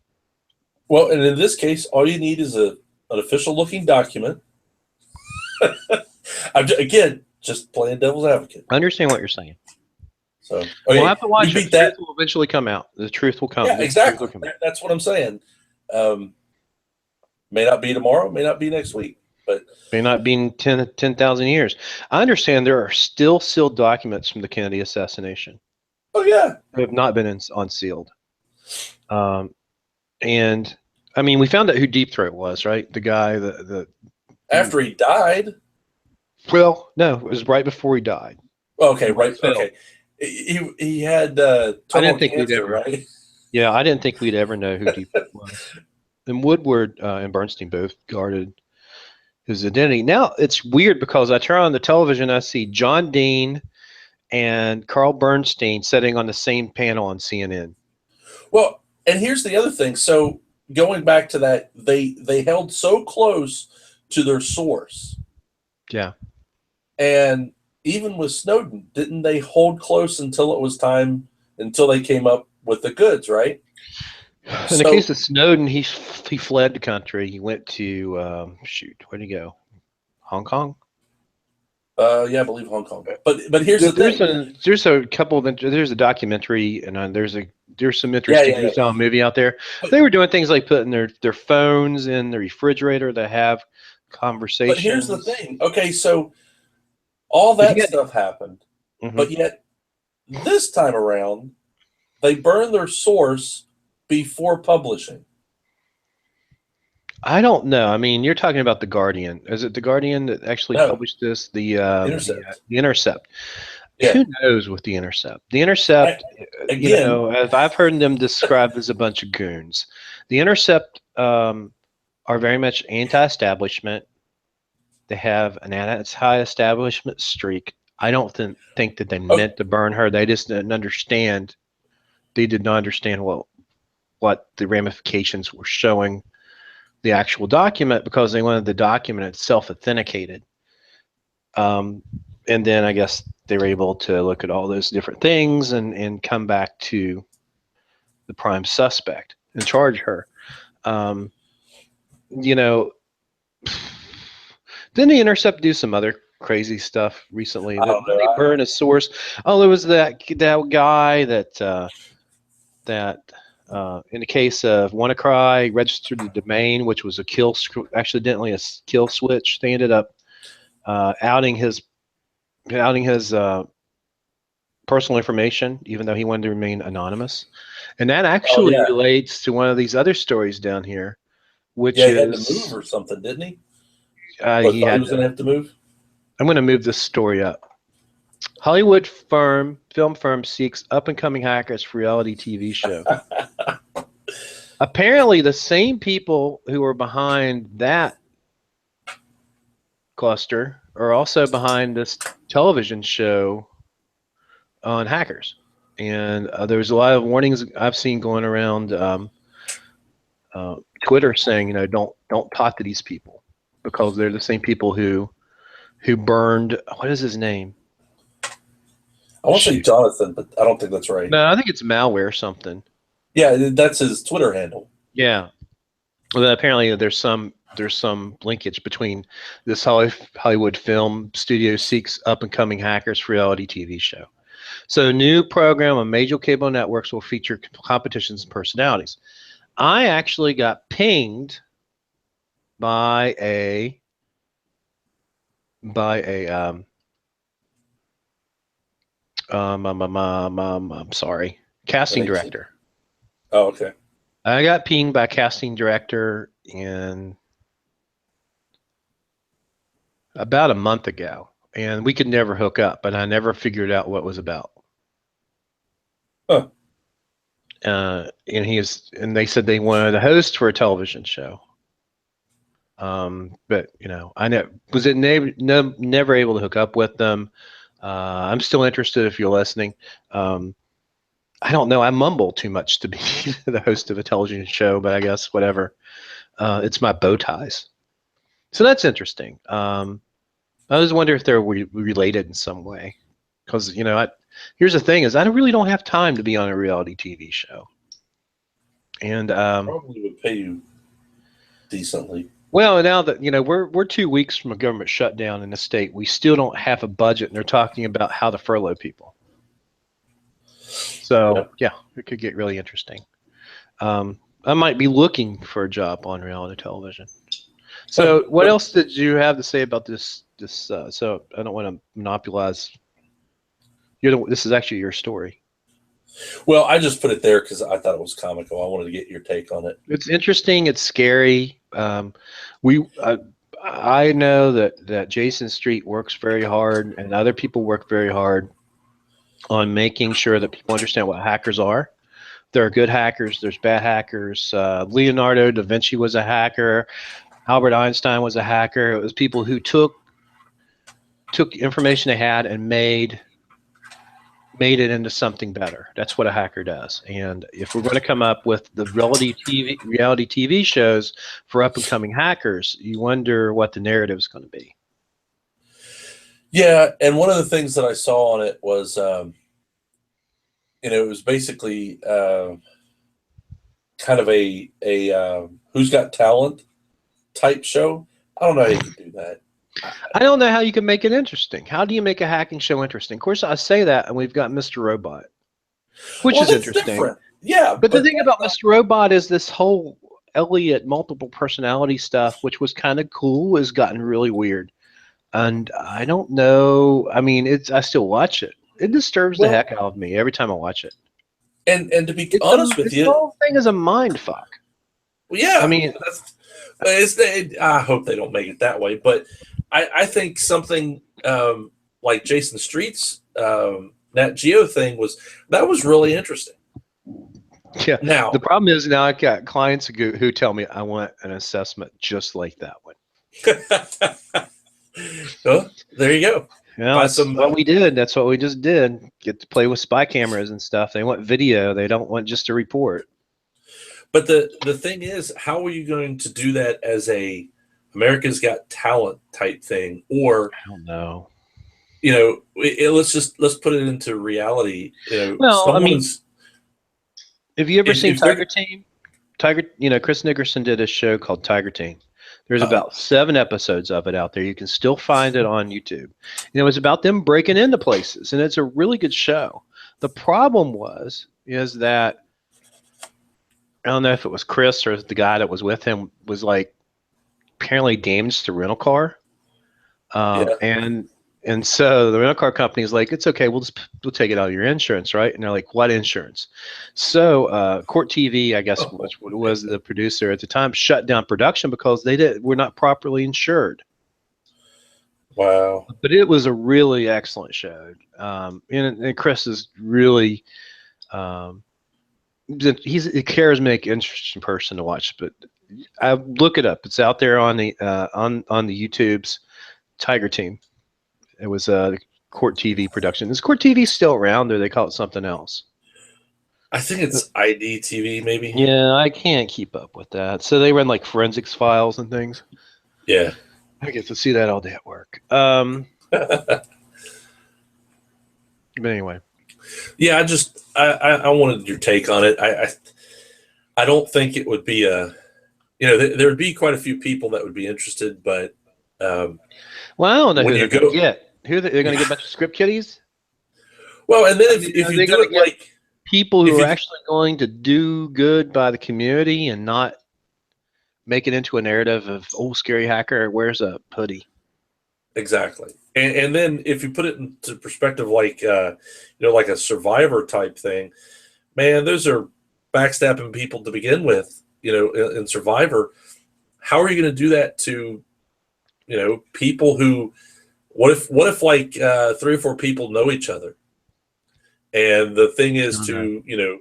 B: Well, and in this case, all you need is an official looking document. Again, just playing devil's advocate.
A: I understand what you're saying.
B: So okay,
A: we'll have to watch
B: you
A: it.
B: beat
A: The
B: that.
A: truth will eventually come out. The truth will come.
B: Yeah,
A: The
B: exactly.
A: truth will come out.
B: That's what I'm saying. May not be tomorrow, may not be next week, but
A: May not be in 10,000 years. I understand there are still sealed documents from the Kennedy assassination.
B: oh yeah,
A: That have not been unsealed. And I mean, we found out who Deep Throat was, right? The guy,
B: after he died.
A: Well, no, it was right before he died.
B: Okay, right. Okay, he had terminal cancer, right?
A: Yeah, I didn't think we'd ever know who Deep Throat was. And Woodward and Bernstein both guarded his identity. Now it's weird because I turn on the television, I see John Dean and Carl Bernstein sitting on the same panel on CNN.
B: Well, and here's the other thing. So going back to that, they held so close to their source.
A: Yeah.
B: And even with Snowden, didn't they hold close until it was time, until they came up with the goods, right?
A: In the case of Snowden, he fled the country. He went to where'd he go? Hong Kong.
B: Yeah, I believe Hong Kong. But here's the thing.
A: There's a couple of there's a documentary and there's some interesting news on movie out there. They were doing things like putting their phones in the refrigerator to have conversations.
B: But here's the thing. Okay, so all that stuff happened, but yet this time around, they burned their source before publishing.
A: I don't know. I mean, you're talking about The Guardian. Is it The Guardian that actually published this? The
B: Intercept.
A: The Intercept.
B: Yeah.
A: Who knows with The Intercept? The Intercept,
B: again,
A: I've heard them described as a bunch of goons. The Intercept are very much anti-establishment. They have an anti-establishment streak. I don't think that they meant to burn her. They just didn't understand. They did not understand what the ramifications were showing the actual document because they wanted the document itself authenticated. And then I guess they were able to look at all those different things and come back to the prime suspect and charge her. Didn't the Intercept do some other crazy stuff recently? Did they burn a source? Oh, there was that guy that in the case of WannaCry registered the domain, which was accidentally a kill switch. They ended up outing his personal information, even though he wanted to remain anonymous. And that actually relates to one of these other stories down here, which
B: he had to move or something, didn't he? He was going to have to move.
A: I'm going to move this story up. Hollywood film firm seeks up-and-coming hackers for reality TV show. Apparently, the same people who were behind that cluster are also behind this television show on hackers. And there's a lot of warnings I've seen going around uh, Twitter saying, don't talk to these people because they're the same people who burned. What is his name?
B: I want to say
A: Shoot.
B: Jonathan, but I don't think that's right.
A: No, I think it's malware or something.
B: Yeah, that's his Twitter handle.
A: Yeah. Well, apparently there's some linkage between this Hollywood film studio seeks up and coming hackers for reality TV show. So, new program on major cable networks will feature competitions and personalities. I actually got pinged by a by a I'm sorry, casting director.
B: Oh, okay.
A: I got pinged by a casting director in about a month ago, and we could never hook up, but I never figured out what it was about.
B: Huh.
A: And they said they wanted a host for a television show. But I never able to hook up with them. I'm still interested if you're listening. I don't know. I mumble too much to be the host of a television show, but I guess whatever. It's my bow ties. So that's interesting. I was wondering if they're related in some way, because here's the thing: is I really don't have time to be on a reality TV show, and
B: Probably would pay you decently.
A: well, now that we're 2 weeks from a government shutdown in the state, we still don't have a budget, and they're talking about how to furlough people. So yeah, it could get really interesting. I might be looking for a job on reality television. So what else did you have to say about this? So I don't want to monopolize. This is actually your story.
B: Well, I just put it there because I thought it was comical. I wanted to get your take on it.
A: It's interesting. It's scary. I know that Jason Street works very hard, and other people work very hard on making sure that people understand what hackers are. There are good hackers. There's bad hackers. Leonardo da Vinci was a hacker. Albert Einstein was a hacker. It was people who took information they had and made it into something better. That's what a hacker does. And if we're going to come up with the reality TV shows for up and coming hackers, you wonder what the narrative is going to be.
B: Yeah, and one of the things that I saw on it was, it was basically kind of a Who's Got Talent type show. I don't know how you can do that.
A: I don't know how you can make it interesting. How do you make a hacking show interesting? Of course, I say that, and we've got Mr. Robot, which is interesting.
B: Different. Yeah,
A: but the thing about Mr. Robot is this whole Elliot multiple personality stuff, which was kind of cool, has gotten really weird. And I don't know. I mean, I still watch it. It disturbs the heck out of me every time I watch it.
B: And to be honest with you,
A: the whole thing is a mind fuck.
B: Well, yeah,
A: I mean,
B: I hope they don't make it that way, but I think something like Jason Street's Nat Geo thing was really interesting.
A: Yeah.
B: Now
A: the problem is now I've got clients who tell me I want an assessment just like that one.
B: Well, there you go.
A: Yeah, that's what we did. That's what we just did. Get to play with spy cameras and stuff. They want video. They don't want just a report.
B: But the thing is, how are you going to do that as a America's Got Talent type thing? Or
A: I don't know.
B: Let's put it into reality.
A: Well, I mean, have you ever seen Tiger Team? Chris Nickerson did a show called Tiger Team. There's about 7 episodes of it out there. You can still find it on YouTube. And it was about them breaking into places, and it's a really good show. The problem is that I don't know if it was Chris or the guy that was with him was like apparently damaged the rental car, and so the rental car company is like, it's okay, we'll take it out of your insurance, right? And they're like, what insurance? So Court TV, I guess, which was the producer at the time, shut down production because were not properly insured.
B: Wow!
A: But it was a really excellent show, and Chris is really He's a charismatic, interesting person to watch. But I look it up. It's out there on the on the YouTube's Tiger Team. It was a Court TV production. Is Court TV still around, or they call it something else?
B: I think it's IDTV, maybe.
A: Yeah, I can't keep up with that. So they run like forensics files and things.
B: Yeah.
A: I get to see that all day at work. But anyway,
B: Yeah, I wanted your take on it. I don't think it would be there would be quite a few people that would be interested, but
A: well, I don't know
B: when
A: who
B: you
A: they're going to
B: go,
A: get. Who they're going to
B: yeah.
A: get a bunch of script kiddies?
B: Well, and then
A: I
B: if
A: mean,
B: if
A: are
B: you
A: they
B: do
A: going to
B: it
A: get
B: like
A: people
B: if
A: who are
B: you
A: actually going to do good by the community and not make it into a narrative of old scary hacker wears a hoodie?
B: exactly, and then if you put it into perspective, like like a survivor type thing, man, those are backstabbing people to begin with. In Survivor, how are you going to do that to people who what if like three or four people know each other, and the thing
A: I
B: is
A: don't know.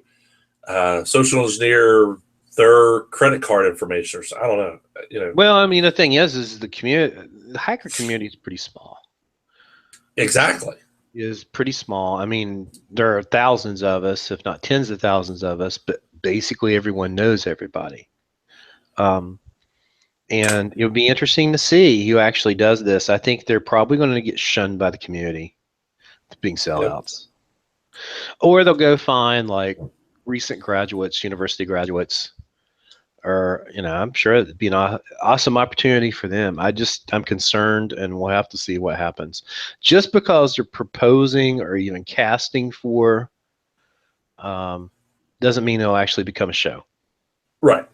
B: to social engineer their credit card information, or I don't know.
A: Well, I mean, the thing is the community, the hacker community is pretty small.
B: Exactly.
A: Is pretty small. I mean, there are thousands of us, if not tens of thousands of us, but basically everyone knows everybody. Um, and it would be interesting to see who actually does this. I think they're probably going to get shunned by the community, being
B: Yep.
A: sellouts, or they'll go find like recent graduates, university graduates, or I'm sure it'd be an awesome opportunity for them. I'm concerned, and we'll have to see what happens. Just because they're proposing or even casting for, doesn't mean it'll actually become a show.
B: Right.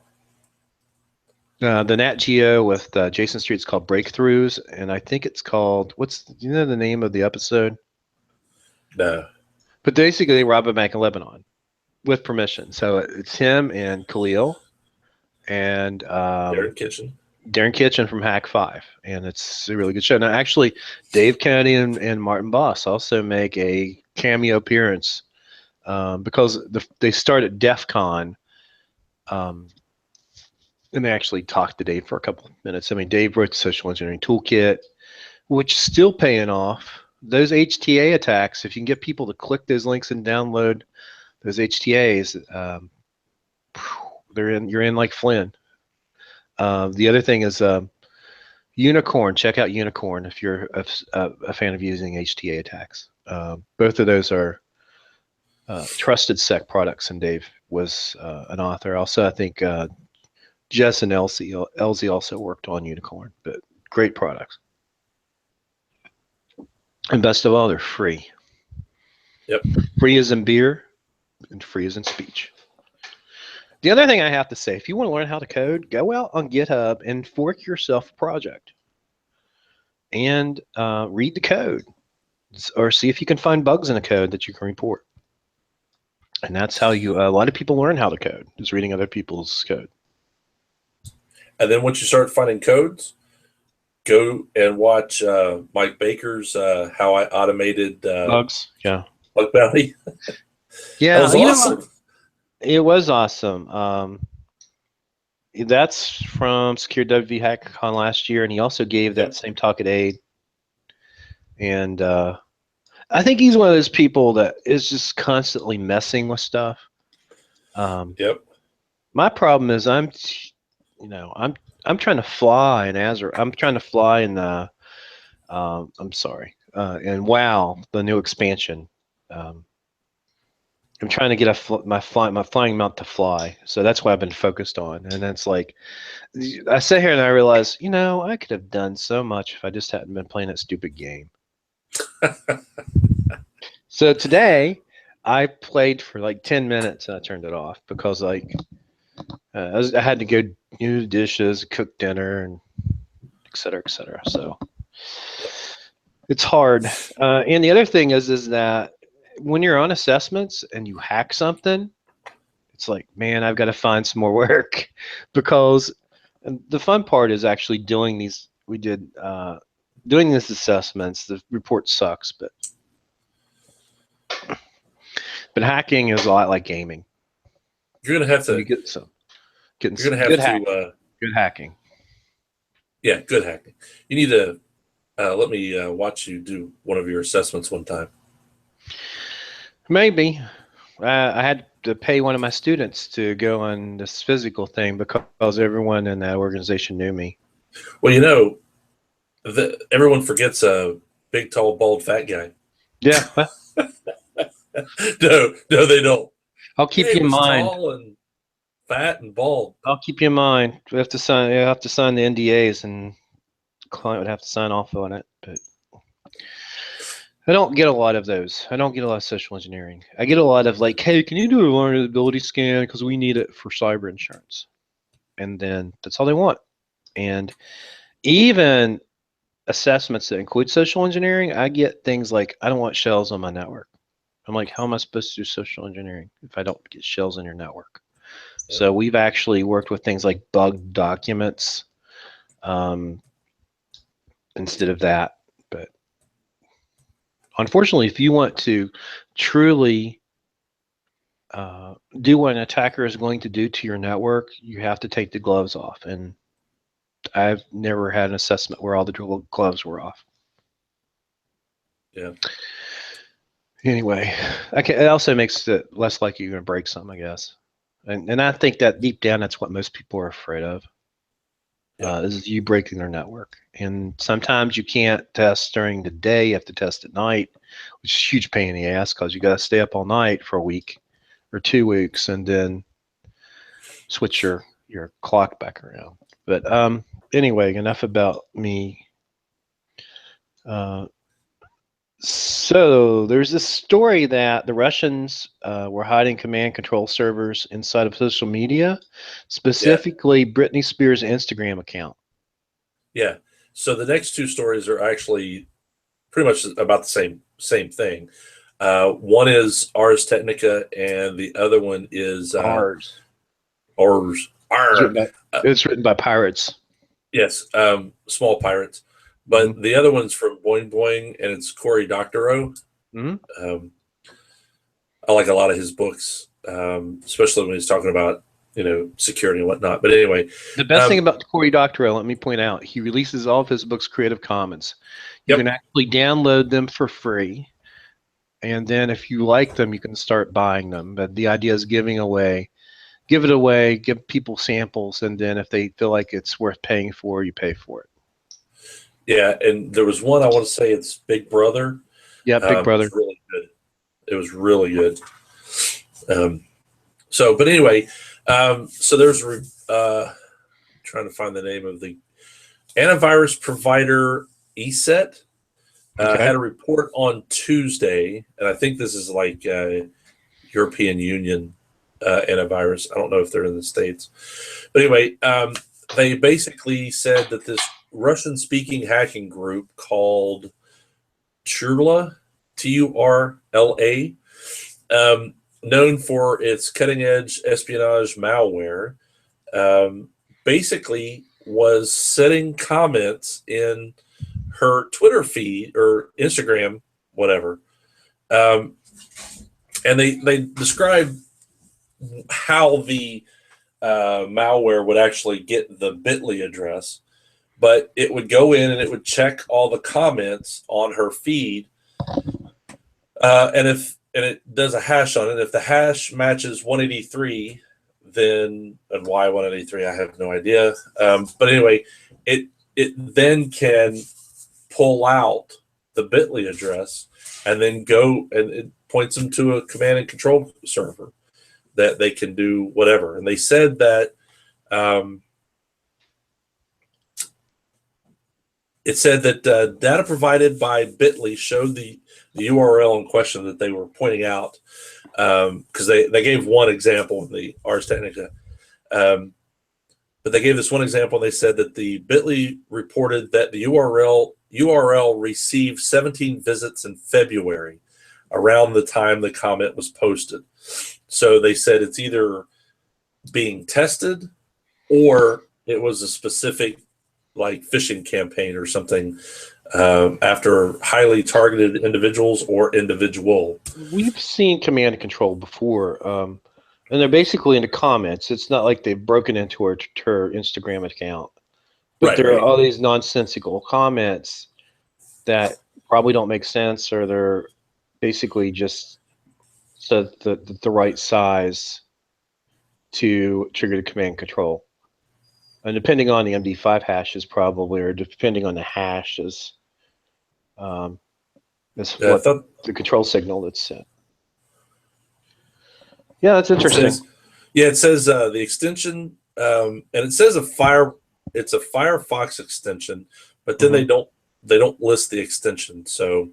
A: The Nat Geo with Jason Street's called Breakthroughs, and I think it's called do you know the name of the episode?
B: No.
A: But basically, they rob a bank in Lebanon with permission. So it's him and Khalil and
B: Darren Kitchen.
A: Darren Kitchen from Hack 5, and it's a really good show. Now, actually, Dave Kennedy and Martin Boss also make a cameo appearance because they start at DEF CON, and they actually talked to Dave for a couple of minutes. I mean, Dave wrote the Social Engineering Toolkit, which is still paying off. Those HTA attacks, if you can get people to click those links and download those HTAs, you're in like Flynn. The other thing is Unicorn. Check out Unicorn if you're a fan of using HTA attacks. Both of those are trusted sec products, and Dave was an author. Also, I think Jess and Elsie also worked on Unicorn, but great products. And best of all, they're free.
B: Yep.
A: Free as in beer and free as in speech. The other thing I have to say, if you want to learn how to code, go out on GitHub and fork yourself a project and read the code or see if you can find bugs in a code that you can report. And that's how a lot of people learn how to code, is reading other people's code.
B: And then once you start finding codes, go and watch Mike Baker's How I Automated
A: Bugs, yeah.
B: Bug Bounty.
A: Yeah,
B: That was awesome.
A: It was awesome. That's from Secure WV HackerCon last year, and he also gave that same talk at AID. And I think he's one of those people that is just constantly messing with stuff.
B: Yep.
A: My problem is I'm trying to fly in Azure. I'm trying to fly in I'm sorry, and WoW, the new expansion. I'm trying to get my flying mount to fly, so that's what I've been focused on. And it's like I sit here and I realize, I could have done so much if I just hadn't been playing that stupid game. So today, I played for like 10 minutes and I turned it off because I had to go do the dishes, cook dinner, and et cetera, et cetera. So it's hard. And the other thing is that when you're on assessments and you hack something, it's like, man, I've got to find some more work because the fun part is actually doing these. We did doing these assessments. The report sucks, but hacking is a lot like gaming.
B: You're gonna have
A: So you
B: to.
A: getting
B: You're
A: some
B: gonna have to.
A: good hacking.
B: Yeah, good hacking. You need to let me watch you do one of your assessments one time.
A: Maybe I had to pay one of my students to go on this physical thing because everyone in that organization knew me.
B: Well, everyone forgets a big, tall, bald, fat guy.
A: Yeah, well,
B: No, they don't.
A: I'll
B: Yeah,
A: keep
B: he
A: you in
B: was
A: mind.
B: tall and fat and bald.
A: I'll keep you in mind. We have to sign. You have to sign the NDAs, and the client would have to sign off on it. But I don't get a lot of those. I don't get a lot of social engineering. I get a lot of like, hey, can you do a vulnerability scan because we need it for cyber insurance, and then that's all they want. And even assessments that include social engineering, I get things like, I don't want shells on my network. I'm like, how am I supposed to do social engineering if I don't get shells in your network?
B: Yeah.
A: So we've actually worked with things like bug documents um, instead of that. But unfortunately, if you want to truly do what an attacker is going to do to your network, you have to take the gloves off. And I've never had an assessment where all the gloves were off.
B: Yeah.
A: Anyway, it also makes it less likely you're going to break something, I guess. And I think that deep down, that's what most people are afraid of.
B: Yeah.
A: Is you breaking their network. And sometimes you can't test during the day, you have to test at night, which is a huge pain in the ass because you got to stay up all night for a week or 2 weeks and then switch your clock back around. But anyway, enough about me. Uh, so there's this story that the Russians were hiding command control servers inside of social media,
B: Yeah.
A: specifically Britney Spears' Instagram account.
B: Yeah. So the next two stories are actually pretty much about the same thing. One is Ars Technica, and the other one is
A: Ours.
B: Ars.
A: It's
B: Arr.
A: written by, it's written by pirates.
B: Yes, Small Pirates.
A: Mm-hmm.
B: But the other one's from Boing Boing, and it's Cory Doctorow.
A: Mm-hmm.
B: I like a lot of his books, especially when he's talking about security and whatnot. But anyway,
A: The best thing about Cory Doctorow, let me point out, he releases all of his books Creative Commons. You can actually download them for free. And then if you like them, you can start buying them. But the idea is give it away, give people samples, and then if they feel like it's worth paying for, you pay for it.
B: Yeah, and there was one I want to say it's Big Brother.
A: Yeah, Big Brother.
B: It was really good. It was really good. But anyway, so there's trying to find the name of the antivirus provider ESET.
A: Okay.
B: Had a report on Tuesday, and I think this is like European Union antivirus. I don't know if they're in the States. But anyway, they basically said that this Russian-speaking hacking group called Turla, Turla, known for its cutting-edge espionage malware, basically was setting comments in her Twitter feed or Instagram, whatever. And they describe how the malware would actually get the bit.ly address, but it would go in and it would check all the comments on her feed, and it does a hash on it. If the hash matches 183, then and why 183, I have no idea. But anyway, it then can pull out the bit.ly address and then go and it points them to a command and control server that they can do whatever. And they said that data provided by bit.ly showed the URL in question that they were pointing out, because they gave one example in the Ars Technica. But they gave this one example. And they said that the bit.ly reported that the URL received 17 visits in February, around the time the comment was posted. So they said it's either being tested or it was a specific like phishing campaign or something after highly targeted individuals or individual.
A: We've seen command and control before. And they're basically in the comments. It's not like they've broken into her Instagram account. But
B: Right,
A: there are
B: right.
A: all these nonsensical comments that probably don't make sense, or they're basically just set the right size to trigger the command control. And depending on the MD5 hashes, probably, or depending on the hashes, is
B: Yeah, I
A: what
B: thought
A: the control signal that's set. Yeah, that's
B: it
A: interesting.
B: says, it says the extension, and it says it's a Firefox extension, but then
A: Mm-hmm.
B: they don't list the extension. So,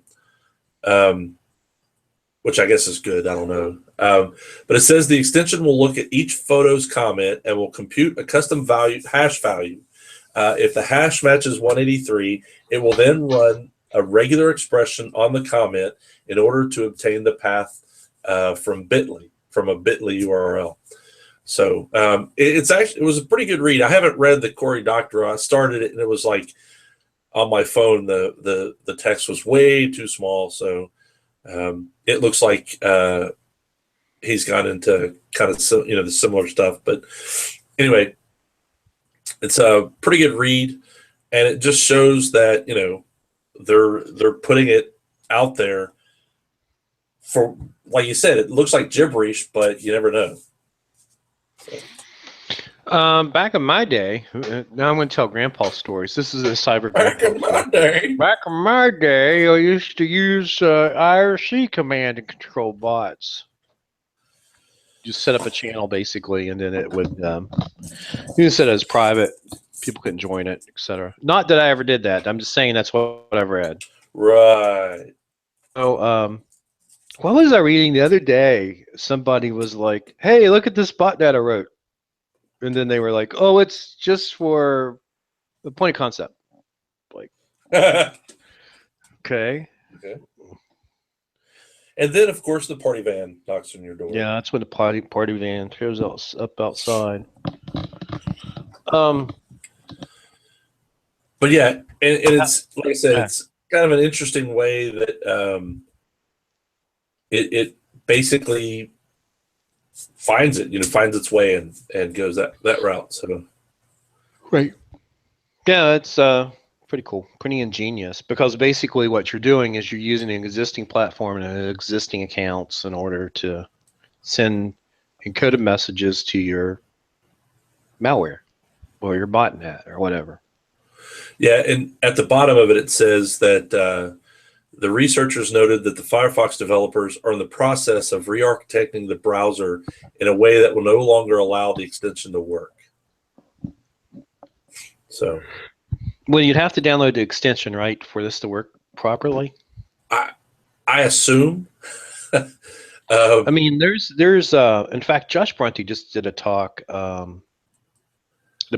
B: which I guess is good. I don't know. But it says the extension will look at each photo's comment and will compute a custom hash value. If the hash matches 183, it will then run a regular expression on the comment in order to obtain the path from a Bitly URL. So it was a pretty good read. I haven't read the Cory Doctorow. I started it and it was like on my phone the text was way too small. So it looks like he's gone into kind of the similar stuff. But anyway, it's a pretty good read, and it just shows that they're putting it out there for, like you said, it looks like gibberish, but you never know.
A: Back in my day, now I'm going to tell Grandpa stories. This is a cyber
B: Back
A: grandpa
B: in my day.
A: Back in my day, I used to use IRC command to control bots. Just set up a channel basically, and then it would you can set it as private. People couldn't join it, etc. Not that I ever did that. I'm just saying that's what I've read.
B: Right.
A: So, what was I reading the other day? Somebody was like, "Hey, look at this botnet I wrote," and then they were like, "Oh, it's just for the point of concept." Like, okay.
B: And then, of course, the party van knocks on your door.
A: Yeah, that's when the party van shows up outside.
B: But yeah, and it's like I said, it's kind of an interesting way that it basically finds its way and goes that route. So
A: right. Yeah, it's pretty cool, pretty ingenious, because basically what you're doing is you're using an existing platform and existing accounts in order to send encoded messages to your malware or your botnet or whatever.
B: yeah, and at the bottom of it says that the researchers noted that the Firefox developers are in the process of re-architecting the browser in a way that will no longer allow the extension to work. So,
A: well, you'd have to download the extension, right, for this to work properly.
B: I assume.
A: I mean, there's in fact, Josh Brunty just did a talk, the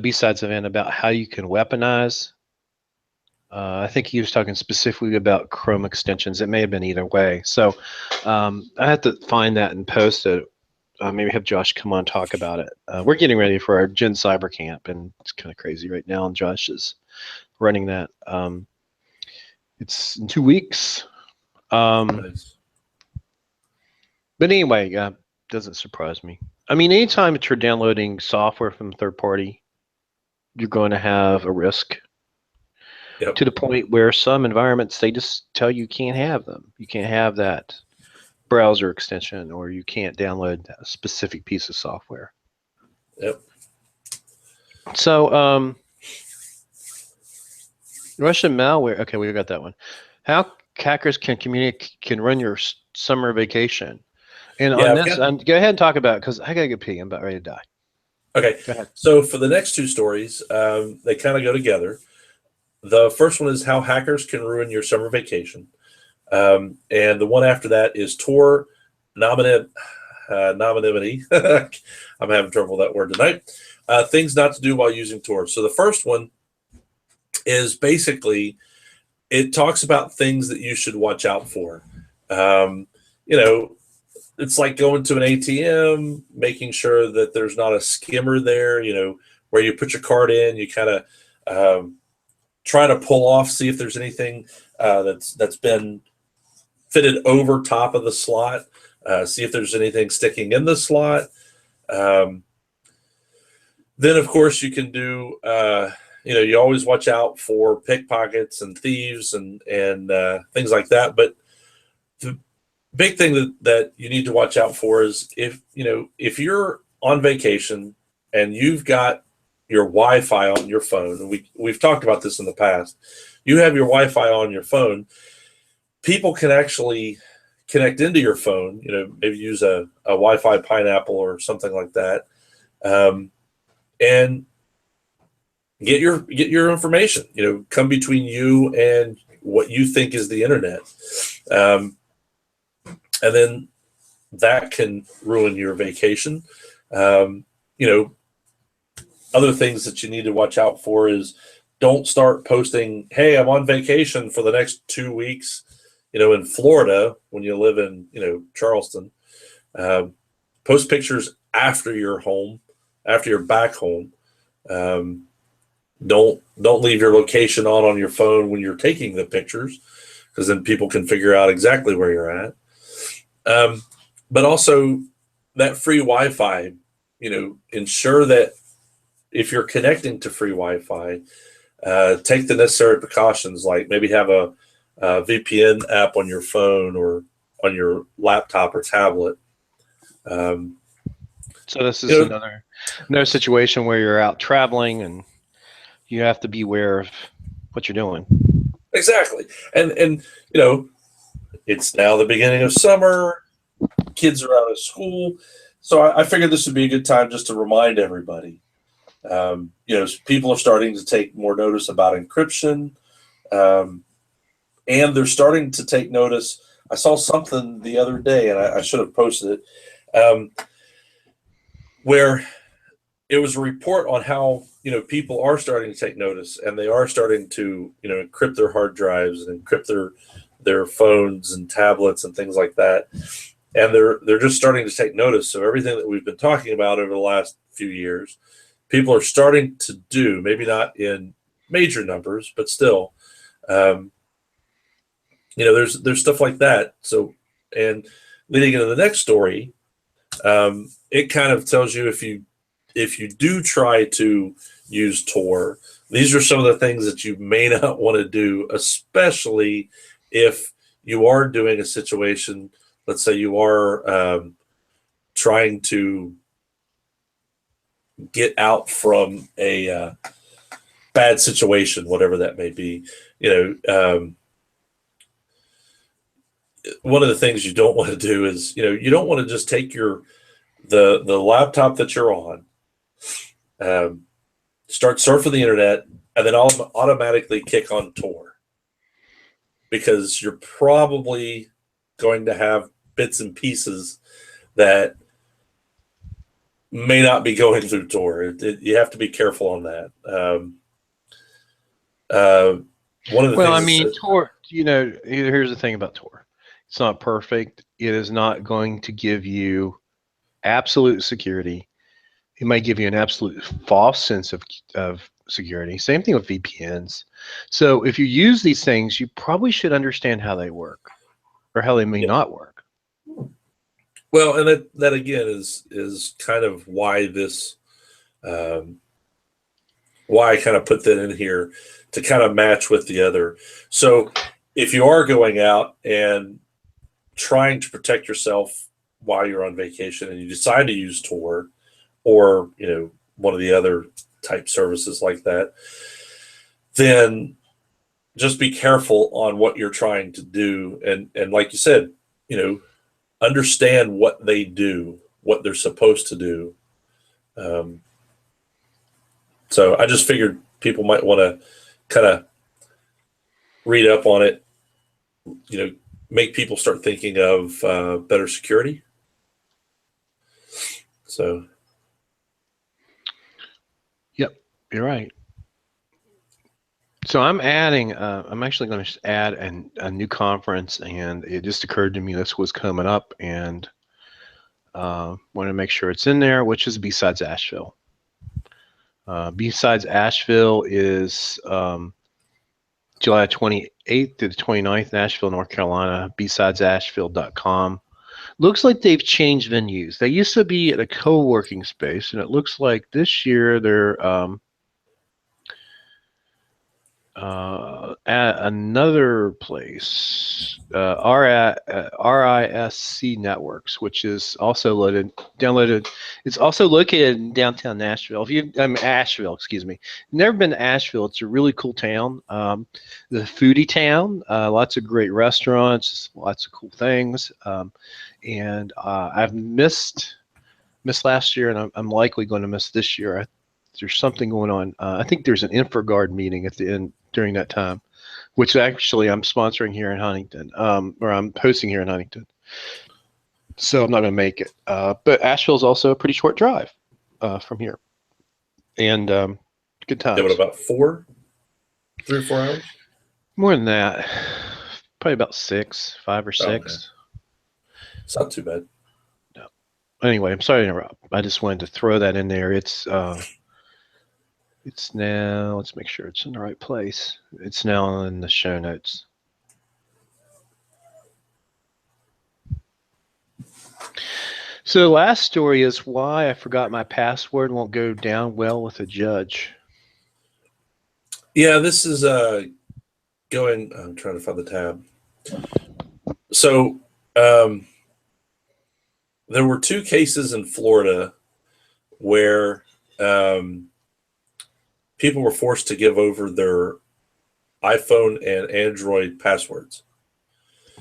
A: B-Sides event, about how you can weaponize. I think he was talking specifically about Chrome extensions. It may have been either way. So I have to find that and post it. Maybe have Josh come on and talk about it. We're getting ready for our Gen Cyber Camp, and it's kind of crazy right now, and Josh is running that. It's in 2 weeks.
B: Nice.
A: But anyway, doesn't surprise me. I mean, anytime that you're downloading software from third party, you're going to have a risk.
B: Yep.
A: To the point where some environments, they just tell you can't have them. You can't have that browser extension, or you can't download a specific piece of software.
B: Yep.
A: So, Russian malware. Okay, we got that one. How hackers can run your summer vacation. And
B: Yeah,
A: on this, go ahead and talk about it, because I gotta get pee. I'm about ready to die.
B: Okay.
A: Go ahead.
B: So for the next two stories, they kind of go together. The first one is how hackers can ruin your summer vacation. And the one after that is Tor anonymity. I'm having trouble with that word tonight. Things not to do while using Tor. So the first one is basically, it talks about things that you should watch out for. It's like going to an ATM, making sure that there's not a skimmer there, where you put your card in, you kind of try to pull off, see if there's anything that's been fitted over top of the slot, see if there's anything sticking in the slot. Um, then, of course, you can do, you always watch out for pickpockets and thieves and things like that. But the big thing that you need to watch out for is if you're on vacation and you've got your Wi-Fi on your phone, and we've talked about this in the past, you have your Wi-Fi on your phone, people can actually connect into your phone, maybe use a Wi-Fi pineapple or something like that, and get your information, come between you and what you think is the internet. And then that can ruin your vacation. Other things that you need to watch out for is don't start posting, hey, I'm on vacation for the next 2 weeks, in Florida when you live in, Charleston. Post pictures after you're home, after you're back home. Don't leave your location on your phone when you're taking the pictures, because then people can figure out exactly where you're at. But also that free Wi-Fi, ensure that if you're connecting to free Wi-Fi, take the necessary precautions, like maybe have a VPN app on your phone or on your laptop or tablet.
A: So this is another situation where you're out traveling and you have to be aware of what you're doing.
B: Exactly. And it's now the beginning of summer. Kids are out of school. So I figured this would be a good time just to remind everybody. People are starting to take more notice about encryption. And they're starting to take notice. I saw something the other day, and I should have posted it, where it was a report on how people are starting to take notice, and they are starting to encrypt their hard drives and encrypt their phones and tablets and things like that, and they're just starting to take notice. So everything that we've been talking about over the last few years, people are starting to do, maybe not in major numbers, but still, there's stuff like that. So, and leading into the next story, it kind of tells you if you do try to use Tor, these are some of the things that you may not want to do, especially if you are doing a situation. Let's say you are trying to get out from a bad situation, whatever that may be. One of the things you don't want to do is, you don't want to just take the laptop that you're on, start surfing the internet, and then automatically kick on Tor, because you're probably going to have bits and pieces that may not be going through Tor. You have to be careful on that. One of the things
A: Tor, here's the thing about Tor. It's not perfect. It is not going to give you absolute security. It might give you an absolute false sense of security. Same thing with VPNs. So if you use these things, you probably should understand how they work or how they may not work.
B: Well, and that again is kind of why this, why I kind of put that in here to kind of match with the other. So if you are going out and trying to protect yourself while you're on vacation and you decide to use Tor or, one of the other type services like that, then just be careful on what you're trying to do. And like you said, understand what they do, what they're supposed to do. So I just figured people might want to kind of read up on it, make people start thinking of better security. So.
A: Yep, you're right. So I'm actually going to add a new conference, and it just occurred to me this was coming up, and want to make sure it's in there, which is B-Sides Asheville. B-Sides Asheville is July 28th to the 29th in Asheville, North Carolina, bsidesasheville.com. Looks like they've changed venues. They used to be at a co-working space, and it looks like this year they're at another place, RISC Networks, which is also downloaded. It's also located in downtown Nashville. If you, Asheville, excuse me. Never been to Asheville. It's a really cool town. The foodie town. Lots of great restaurants. Lots of cool things. And I've missed last year, and I'm likely going to miss this year. There's something going on. I think there's an InfraGard meeting at the end during that time, which actually I'm sponsoring here in Huntington, or I'm hosting here in Huntington. So I'm not going to make it. But Asheville is also a pretty short drive from here, and good times.
B: Yeah, what, about 3 or 4 hours?
A: More than that, probably about 5 or 6.
B: Okay. It's not too bad.
A: No. Anyway, I'm sorry to interrupt. I just wanted to throw that in there. It's now, let's make sure it's in the right place. It's now in the show notes. So the last story is why I forgot my password won't go down well with a judge.
B: Yeah, this is going, I'm trying to find the tab. So there were 2 cases in Florida where people were forced to give over their iPhone and Android passwords.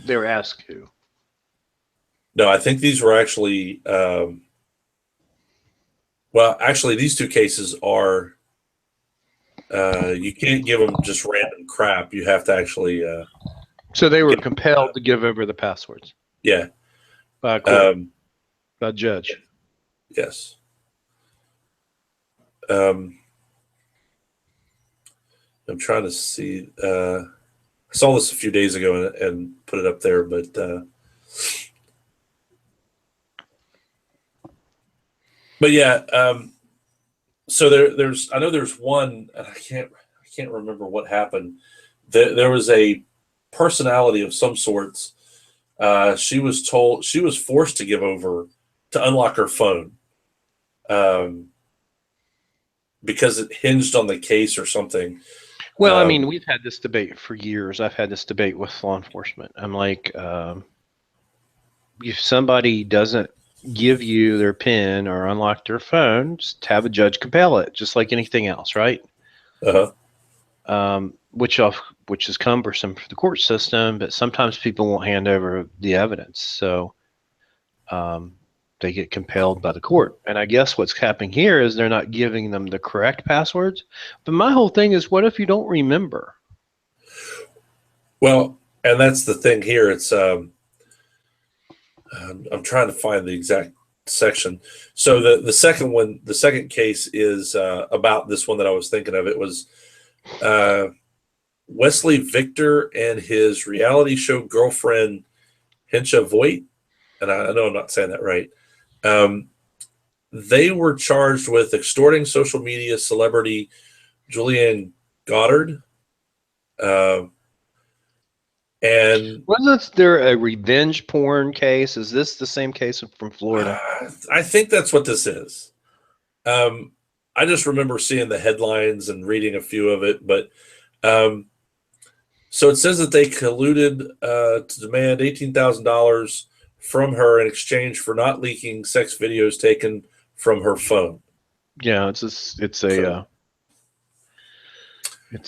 A: They were asked who?
B: No, I think these were actually, well, actually, these 2 cases are, you can't give them just random crap. You have to actually.
A: So they were compelled to give over the passwords.
B: Yeah.
A: By a court, by a judge.
B: Yes. I'm trying to see. I saw this a few days ago and put it up there, but yeah. So there's, I know there's one, and I can't remember what happened. There was a personality of some sorts. She was forced to unlock her phone, because it hinged on the case or something.
A: Well, I mean, we've had this debate for years. I've had this debate with law enforcement. I'm like, if somebody doesn't give you their PIN or unlock their phone, just have a judge compel it, just like anything else, right? Which is cumbersome for the court system, but sometimes people won't hand over the evidence, so they get compelled by the court. And I guess what's happening here is they're not giving them the correct passwords. But my whole thing is, what if you don't remember?
B: Well, and that's the thing here. It's I'm trying to find the exact section. So the second case is about this one that I was thinking of. It was Wesley Victor and his reality show girlfriend Hinsha Voigt, and I know I'm not saying that right. They were charged with extorting social media celebrity Julianne Goddard. And
A: wasn't there a revenge porn case? Is this the same case from Florida?
B: I think that's what this is. I just remember seeing the headlines and reading a few of it, but so it says that they colluded to demand $18,000 from her in exchange for not leaking sex videos taken from her phone.
A: Yeah,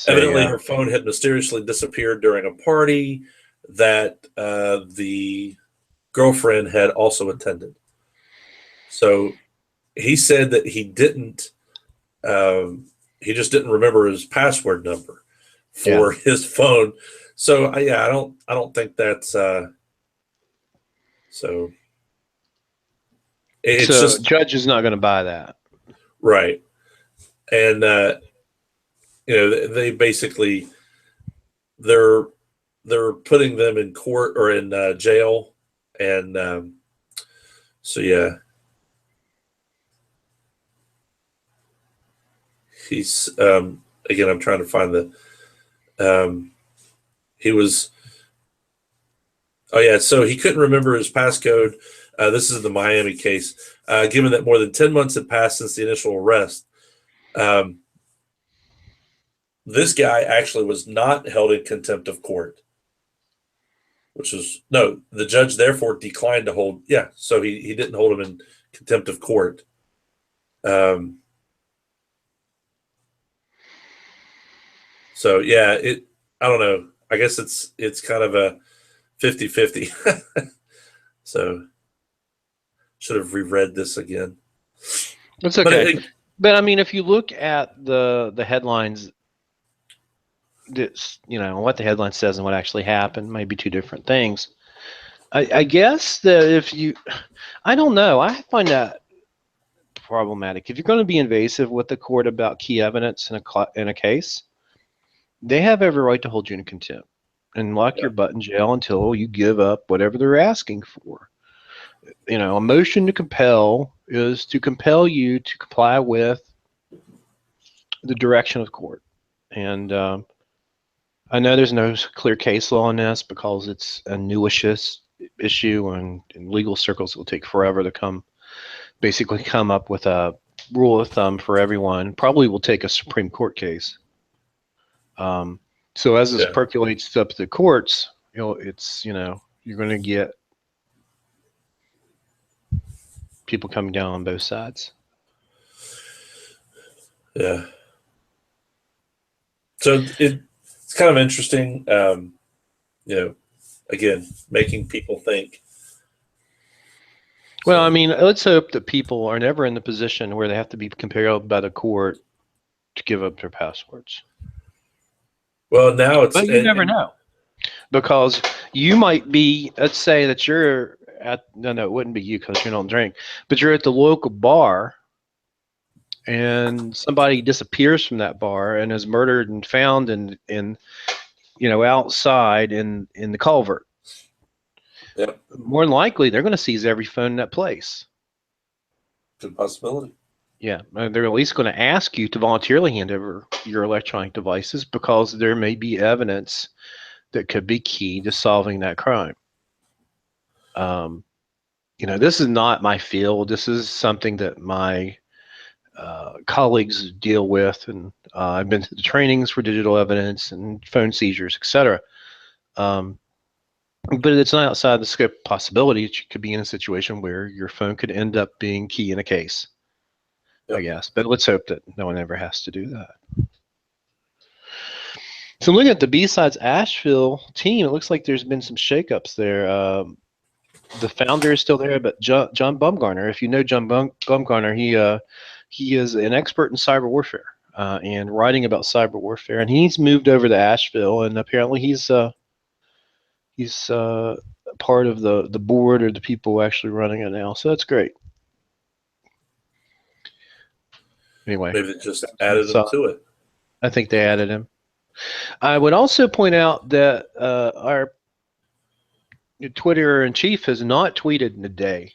B: evidently her phone had mysteriously disappeared during a party that the girlfriend had also attended. So he said that he just didn't remember his password number for his phone. So I don't think that's so it's just,
A: judge is not going to buy that,
B: right? And they basically they're putting them in court or in jail, and so yeah, he's again, I'm trying to find he was, oh yeah, so he couldn't remember his passcode, This is the Miami case. Given that more than 10 months had passed since the initial arrest, this guy actually was not held in contempt of court, the judge therefore declined to hold. Yeah, so he didn't hold him in contempt of court. So yeah, I don't know. I guess it's kind of a 50-50. So should have reread this again.
A: It's okay. But I mean, if you look at the headlines, what the headline says and what actually happened might be two different things. I guess that I don't know. I find that problematic. If you're going to be invasive with the court about key evidence in a case, they have every right to hold you in contempt and lock your butt in jail until you give up whatever they're asking for. A motion to compel is to compel you to comply with the direction of the court. And I know there's no clear case law on this because it's a newish issue, and in legal circles it will take forever to come up with a rule of thumb for everyone. Probably will take a Supreme Court case. So as this percolates up to the courts, it's you're going to get people coming down on both sides.
B: Yeah. So it's kind of interesting, again, making people think.
A: Well, I mean, let's hope that people are never in the position where they have to be compelled by the court to give up their passwords.
B: Well, now
A: but you never know, because you might be. Let's say that you're at. No, it wouldn't be you because you don't drink. But you're at the local bar, and somebody disappears from that bar and is murdered and found in outside in the culvert.
B: Yep.
A: More than likely, they're going to seize every phone in that place.
B: Good possibility.
A: Yeah, they're at least going to ask you to voluntarily hand over your electronic devices because there may be evidence that could be key to solving that crime. This is not my field. This is something that my colleagues deal with, and I've been to the trainings for digital evidence and phone seizures, etc. But it's not outside the scope of possibility. You could be in a situation where your phone could end up being key in a case. Yep. I guess, but let's hope that no one ever has to do that. So looking at the B-Sides Asheville team, it looks like there's been some shakeups there. The founder is still there, but John Bumgarner, if you know John Bumgarner, he is an expert in cyber warfare and writing about cyber warfare, and he's moved over to Asheville, and apparently he's part of the board or the people actually running it now. So that's great. Anyway,
B: maybe they just added him to it.
A: I think they added him. I would also point out that our Twitter in chief has not tweeted in a day.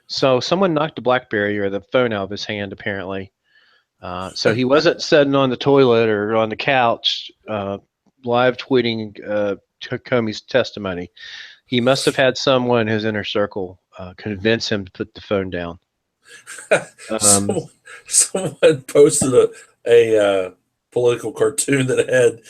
A: So someone knocked the BlackBerry or the phone out of his hand, apparently. So he wasn't sitting on the toilet or on the couch live tweeting Comey's testimony. He must have had someone in his inner circle convince him to put the phone down.
B: Someone posted a political cartoon that had,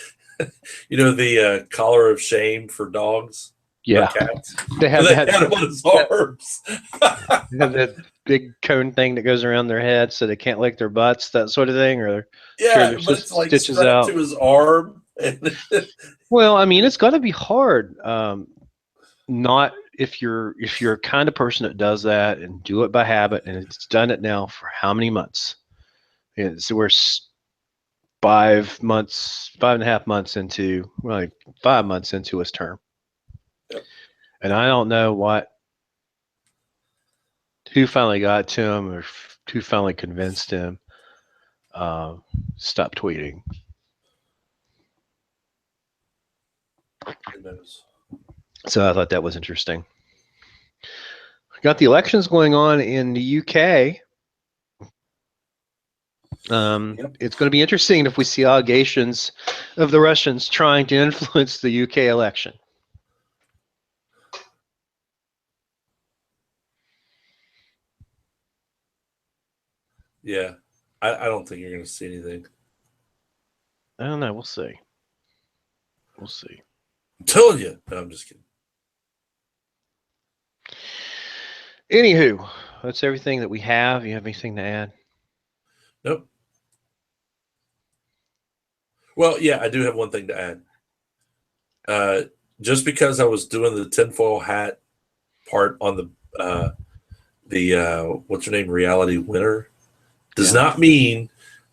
B: the collar of shame for dogs.
A: Yeah,
B: cats.
A: They had
B: him on his arms.
A: They have that big cone thing that goes around their head so they can't lick their butts, that sort of thing, or
B: but it's like stitches out to his arm.
A: Well, I mean, it's got to be hard. Not if you're a kind of person that does that and do it by habit, and it's done it now for how many months? So we're 5 months, 5.5 months into, like 5 months into his term.
B: Yep.
A: And I don't know who finally got to him or who finally convinced him stop tweeting.
B: Who knows?
A: So I thought that was interesting. Got the elections going on in the UK. It's going to be interesting if we see allegations of the Russians trying to influence the UK election.
B: Yeah, I don't think you're going to see anything.
A: I don't know. We'll see. We'll see.
B: I'm telling you. No, I'm just kidding.
A: Anywho, that's everything that we have. You have anything to add?
B: Nope. Well, yeah, I do have one thing to add. Just because I was doing the tinfoil hat part on the what's her name, reality winner, does not mean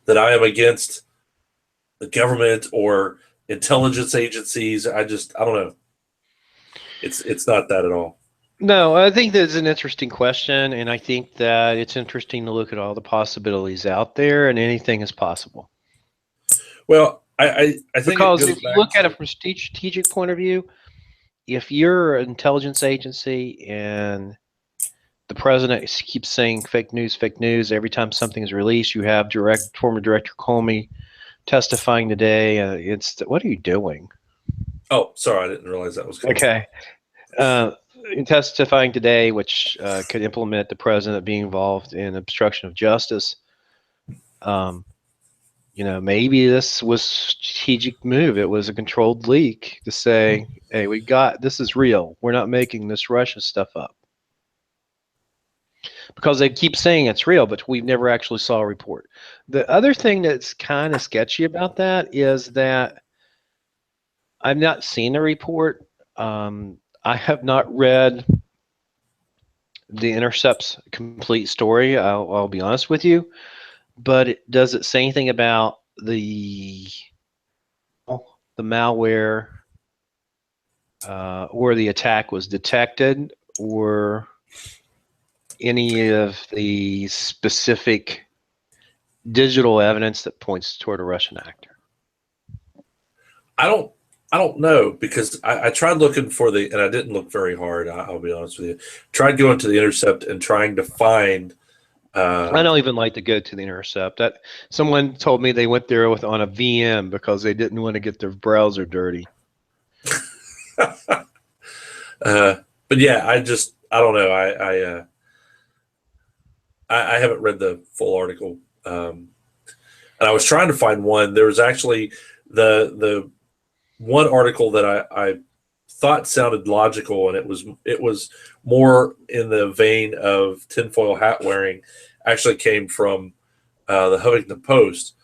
B: that I am against the government or intelligence agencies. I don't know. It's not that at all.
A: No, I think that's an interesting question, and I think that it's interesting to look at all the possibilities out there, and anything is possible.
B: Well, I think
A: Because
B: it goes
A: if you
B: back
A: look at
B: to,
A: it from a strategic point of view, if you're an intelligence agency and the president keeps saying fake news every time something is released, you have former director Comey testifying today. What are you doing?
B: oh, sorry, I didn't realize that was coming.
A: Okay. Testifying today, which could implement the president being involved in obstruction of justice. Maybe this was a strategic move. It was a controlled leak to say, hey, this is real. We're not making this Russia stuff up. Because they keep saying it's real, but we've never actually saw a report. The other thing that's kind of sketchy about that is that I've not seen a report. I have not read The Intercept's complete story. I'll be honest with you, but does it say anything about the malware, where the attack was detected, or any of the specific digital evidence that points toward a Russian actor?
B: I don't know, because I tried looking for and I didn't look very hard. I'll be honest with you. Tried going to the Intercept and trying to find.
A: I don't even like to go to the Intercept. Someone told me they went there on a VM because they didn't want to get their browser dirty.
B: But yeah, I don't know. I haven't read the full article, and I was trying to find one. There was actually the one article that I thought sounded logical, and it was more in the vein of tinfoil hat wearing. Actually, came from the Huffington Post,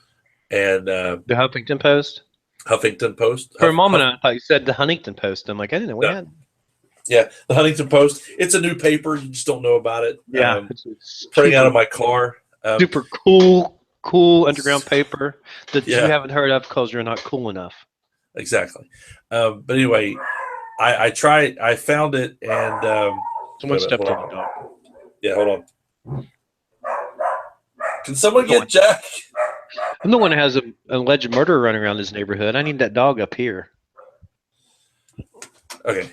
B: and
A: The Huffington Post.
B: Huffington Post.
A: For a moment, I thought you said the Huntington Post. I'm like, I didn't know we had.
B: Yeah, the Huntington Post. It's a new paper. You just don't know about it.
A: Yeah,
B: it's printing out of my car.
A: Super cool underground paper that you haven't heard of because you're not cool enough.
B: Exactly. But anyway, I tried. I found it, and
A: someone stepped on the dog.
B: Yeah, hold on. Can someone get Jack?
A: I'm the one who has an alleged murderer running around this neighborhood. I need that dog up here.
B: Okay.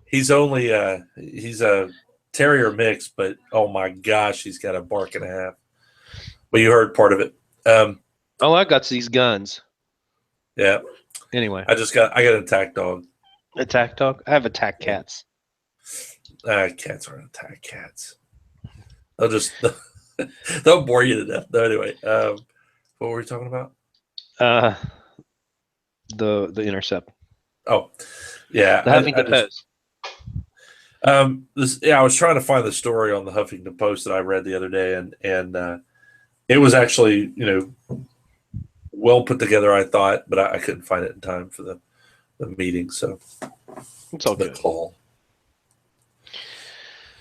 B: He's only he's a terrier mix, but oh my gosh, he's got a bark and a half. Well, you heard part of it.
A: I got these guns.
B: Yeah.
A: Anyway,
B: I got an attack dog.
A: Attack dog? I have attack cats.
B: Cats aren't attack cats. They'll bore you to death. No, anyway, what were we talking about?
A: The Intercept.
B: Oh, yeah.
A: The Huffington Post.
B: I was trying to find the story on the Huffington Post that I read the other day, and it was actually, well put together, I thought, but I couldn't find it in time for the meeting. So
A: it's all good.
B: Call.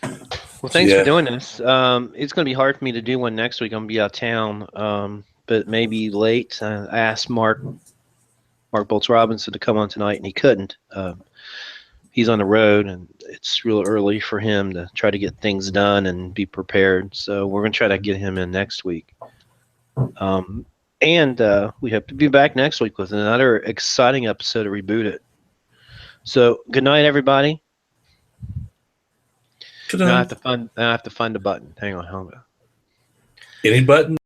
A: Well, thanks for doing this. It's going to be hard for me to do one next week. I'm going to be out of town, but maybe late. I asked Mark Bolts Robinson to come on tonight, and he couldn't. He's on the road, and it's real early for him to try to get things done and be prepared. So we're going to try to get him in next week. And we hope to be back next week with another exciting episode of Reboot It. So good night, everybody. Good night. Now I have to find the button. Hang on.
B: Any button?